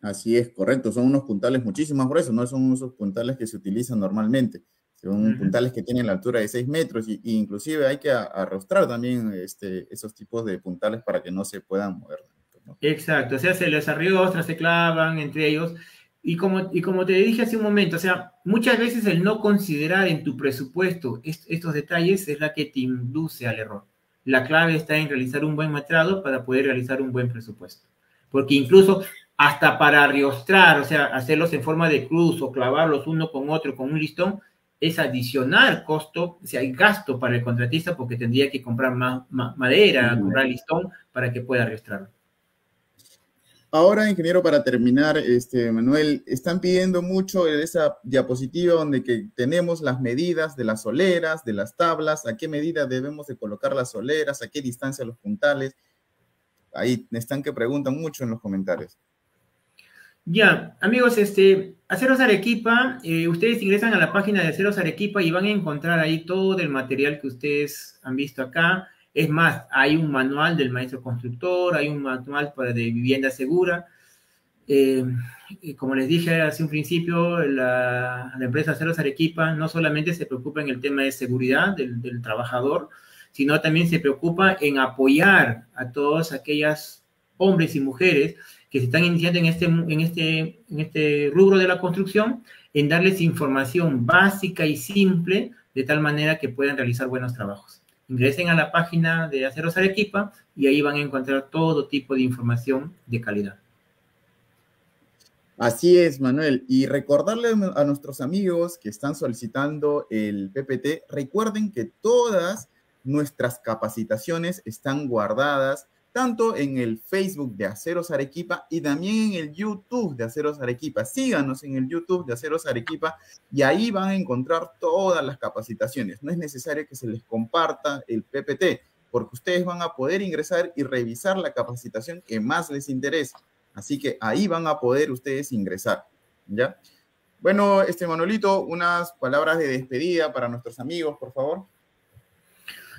Así es, correcto. Son unos puntales muchísimo más gruesos, no son esos puntales que se utilizan normalmente. Son puntales que tienen la altura de 6 metros y inclusive hay que arrostrar también esos tipos de puntales para que no se puedan mover, ¿no? Exacto, o sea, se les arrostra, se clavan entre ellos. Y como te dije hace un momento, o sea, muchas veces el no considerar en tu presupuesto estos detalles es la que te induce al error. la clave está en realizar un buen metrado para poder realizar un buen presupuesto. Porque incluso hasta para riostrar, o sea, hacerlos en forma de cruz o clavarlos uno con otro con un listón, es adicional costo, o sea, hay gasto para el contratista porque tendría que comprar más madera, comprar listón para que pueda riostrarlo. Ahora, ingeniero, para terminar, Manuel, están pidiendo mucho esa diapositiva donde que tenemos las medidas de las soleras, de las tablas, a qué medida debemos de colocar las soleras, a qué distancia los puntales. Ahí están que preguntan mucho en los comentarios. Ya, amigos, Aceros Arequipa, ustedes ingresan a la página de Aceros Arequipa y van a encontrar ahí todo el material que ustedes han visto acá. Es más, hay un manual del maestro constructor, hay un manual de vivienda segura. Como les dije hace un principio, la empresa Aceros Arequipa no solamente se preocupa en el tema de seguridad del trabajador, sino también se preocupa en apoyar a todos aquellos hombres y mujeres que se están iniciando en este rubro de la construcción, en darles información básica y simple, de tal manera que puedan realizar buenos trabajos. Ingresen a la página de Aceros Arequipa y ahí van a encontrar todo tipo de información de calidad. Así es, Manuel. Y recordarle a nuestros amigos que están solicitando el PPT, recuerden que todas nuestras capacitaciones están guardadas tanto en el Facebook de Aceros Arequipa y también en el YouTube de Aceros Arequipa. Síganos en el YouTube de Aceros Arequipa y ahí van a encontrar todas las capacitaciones. No es necesario que se les comparta el PPT, porque ustedes van a poder ingresar y revisar la capacitación que más les interesa. Así que ahí van a poder ustedes ingresar, ¿ya? Bueno, Manuelito, unas palabras de despedida para nuestros amigos, por favor.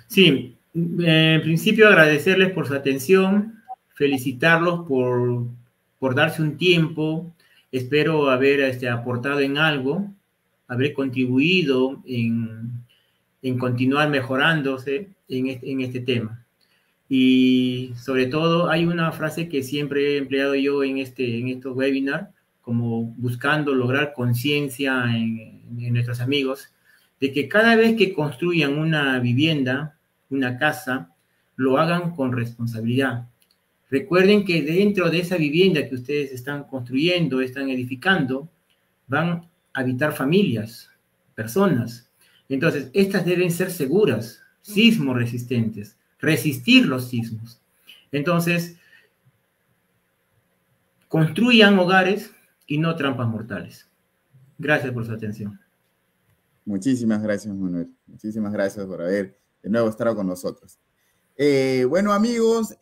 Sí, en principio agradecerles por su atención, felicitarlos por darse un tiempo. Espero haber aportado en algo, haber contribuido en continuar mejorándose en este tema. Y sobre todo hay una frase que siempre he empleado yo en estos webinars, como buscando lograr conciencia en nuestros amigos, de que cada vez que construyan una vivienda, una casa, lo hagan con responsabilidad. Recuerden que dentro de esa vivienda que ustedes están construyendo, están edificando, van a habitar familias, personas. Entonces, estas deben ser seguras, sismo resistentes, resistir los sismos. Entonces, construyan hogares y no trampas mortales. Gracias por su atención. Muchísimas gracias, Manuel. Muchísimas gracias por haber de nuevo estado con nosotros. Bueno, amigos,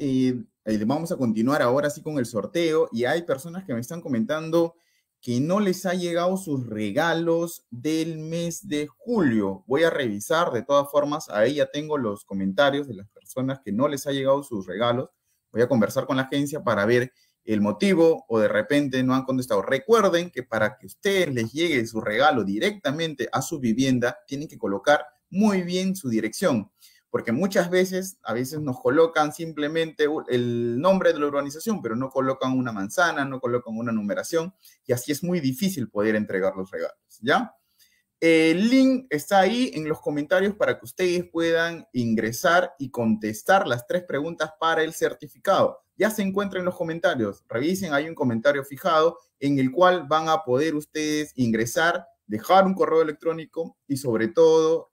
vamos a continuar ahora sí con el sorteo y hay personas que me están comentando que no les ha llegado sus regalos del mes de julio. Voy a revisar, de todas formas, ahí ya tengo los comentarios de las personas que no les ha llegado sus regalos. Voy a conversar con la agencia para ver el motivo o de repente no han contestado. Recuerden que para que ustedes les llegue su regalo directamente a su vivienda, tienen que colocar muy bien su dirección, porque muchas veces, a veces nos colocan simplemente el nombre de la urbanización, pero no colocan una manzana, no colocan una numeración, y así es muy difícil poder entregar los regalos, ¿ya? El link está ahí en los comentarios para que ustedes puedan ingresar y contestar las 3 preguntas para el certificado. Ya se encuentra en los comentarios. Revisen, hay un comentario fijado en el cual van a poder ustedes ingresar, dejar un correo electrónico y sobre todo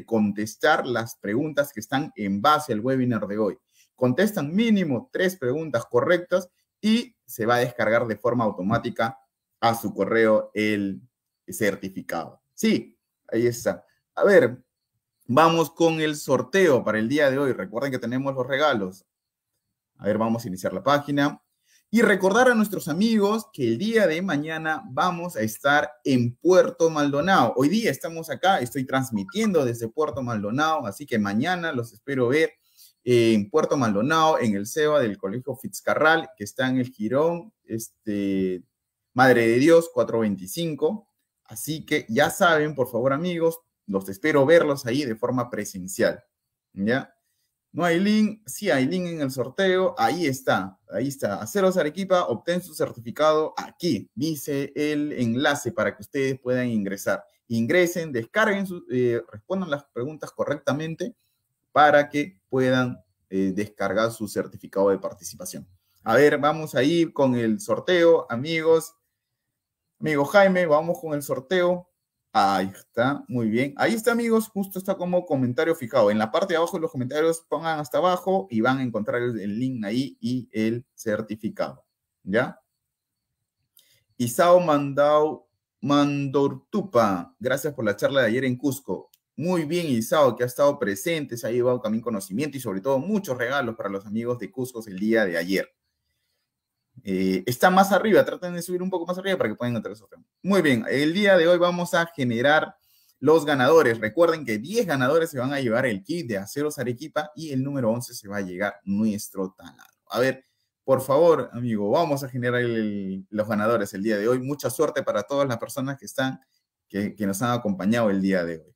contestar las preguntas que están en base al webinar de hoy. Contestan mínimo 3 preguntas correctas y se va a descargar de forma automática a su correo el certificado. Sí, ahí está. A ver, vamos con el sorteo para el día de hoy. Recuerden que tenemos los regalos. A ver, vamos a iniciar la página. Y recordar a nuestros amigos que el día de mañana vamos a estar en Puerto Maldonado. Hoy día estamos acá, estoy transmitiendo desde Puerto Maldonado, así que mañana los espero ver en Puerto Maldonado, en el CEBA del Colegio Fitzcarral, que está en el Jirón, Madre de Dios 425. Así que ya saben, por favor, amigos, los espero verlos ahí de forma presencial, ¿ya? No hay link, sí hay link en el sorteo, ahí está, Aceros Arequipa, obtén su certificado aquí, dice el enlace para que ustedes puedan ingresar. Ingresen, descarguen, respondan las preguntas correctamente para que puedan descargar su certificado de participación. A ver, vamos a ir con el sorteo, amigos. Amigo Jaime, vamos con el sorteo. Ahí está, muy bien. Ahí está, amigos, justo está como comentario fijado. En la parte de abajo de los comentarios pongan hasta abajo y van a encontrar el link ahí y el certificado. ¿Ya? Isao Mandortupa, gracias por la charla de ayer en Cusco. Muy bien, Isao, que ha estado presente, se ha llevado también conocimiento y sobre todo muchos regalos para los amigos de Cusco el día de ayer. Está más arriba, traten de subir un poco más arriba para que puedan encontrar esos temas. Muy bien, el día de hoy vamos a generar los ganadores. Recuerden que 10 ganadores se van a llevar el kit de Aceros Arequipa y el número 11 se va a llegar nuestro taladro. A ver, por favor, amigo, vamos a generar los ganadores el día de hoy. Mucha suerte para todas las personas que nos han acompañado el día de hoy.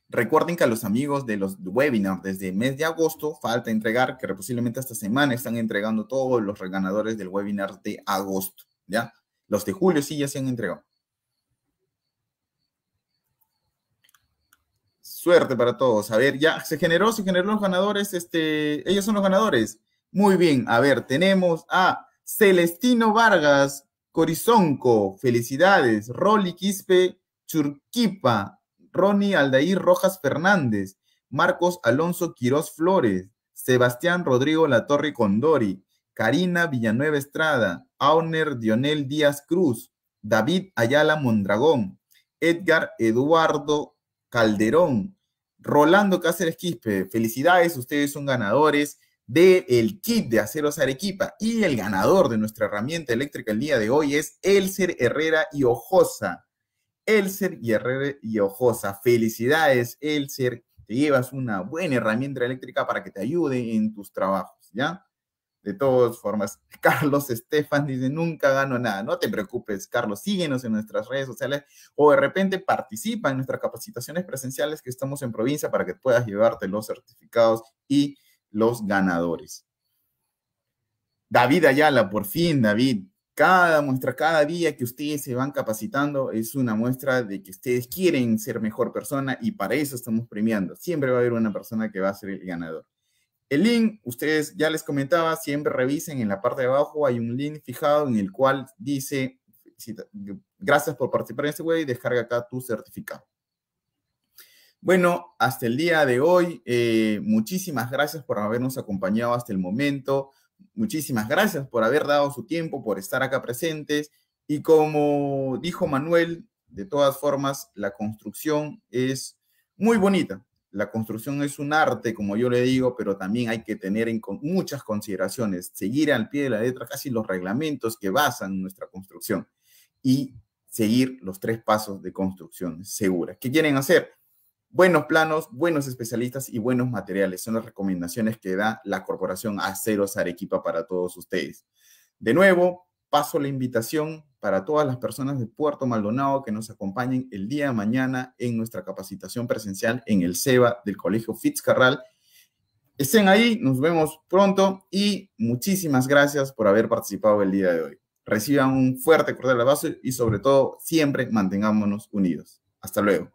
Recuerden que a los amigos de los webinars desde el mes de agosto falta entregar, que posiblemente esta semana están entregando todos los ganadores del webinar de agosto, ¿ya? Los de julio sí ya se han entregado. Suerte para todos. A ver, ya se generó los ganadores. Ellos son los ganadores. Muy bien. A ver, tenemos a Celestino Vargas Corizonco. Felicidades. Rolly Quispe Churquipa. Ronnie Aldair Rojas Fernández. Marcos Alonso Quirós Flores. Sebastián Rodrigo Latorre Condori. Karina Villanueva Estrada. Auner Dionel Díaz Cruz. David Ayala Mondragón. Edgar Eduardo Calderón, Rolando Cáceres Quispe, felicidades, ustedes son ganadores del kit de Aceros Arequipa y el ganador de nuestra herramienta eléctrica el día de hoy es Elser Herrera y Ojosa. Elser y Herrera y Ojosa, felicidades, Elser, te llevas una buena herramienta eléctrica para que te ayude en tus trabajos, ¿ya? De todas formas, Carlos Estefan dice, nunca gano nada. No te preocupes, Carlos, síguenos en nuestras redes sociales o de repente participa en nuestras capacitaciones presenciales que estamos en provincia para que puedas llevarte los certificados y los ganadores. David Ayala, por fin, David. Cada día que ustedes se van capacitando es una muestra de que ustedes quieren ser mejor persona y para eso estamos premiando. Siempre va a haber una persona que va a ser el ganador. El link, ustedes ya les comentaba, siempre revisen en la parte de abajo, hay un link fijado en el cual dice, gracias por participar en este webinar y descarga acá tu certificado. Bueno, hasta el día de hoy, muchísimas gracias por habernos acompañado hasta el momento, muchísimas gracias por haber dado su tiempo, por estar acá presentes y como dijo Manuel, de todas formas, la construcción es muy bonita. La construcción es un arte, como yo le digo, pero también hay que tener muchas consideraciones, seguir al pie de la letra casi los reglamentos que basan nuestra construcción y seguir los 3 pasos de construcción segura. ¿Qué quieren hacer? Buenos planos, buenos especialistas y buenos materiales. Son las recomendaciones que da la Corporación Aceros Arequipa para todos ustedes. De nuevo, paso la invitación para todas las personas de Puerto Maldonado que nos acompañen el día de mañana en nuestra capacitación presencial en el CEBA del Colegio Fitzcarral. Estén ahí, nos vemos pronto y muchísimas gracias por haber participado el día de hoy. Reciban un fuerte cordial abrazo y sobre todo siempre mantengámonos unidos. Hasta luego.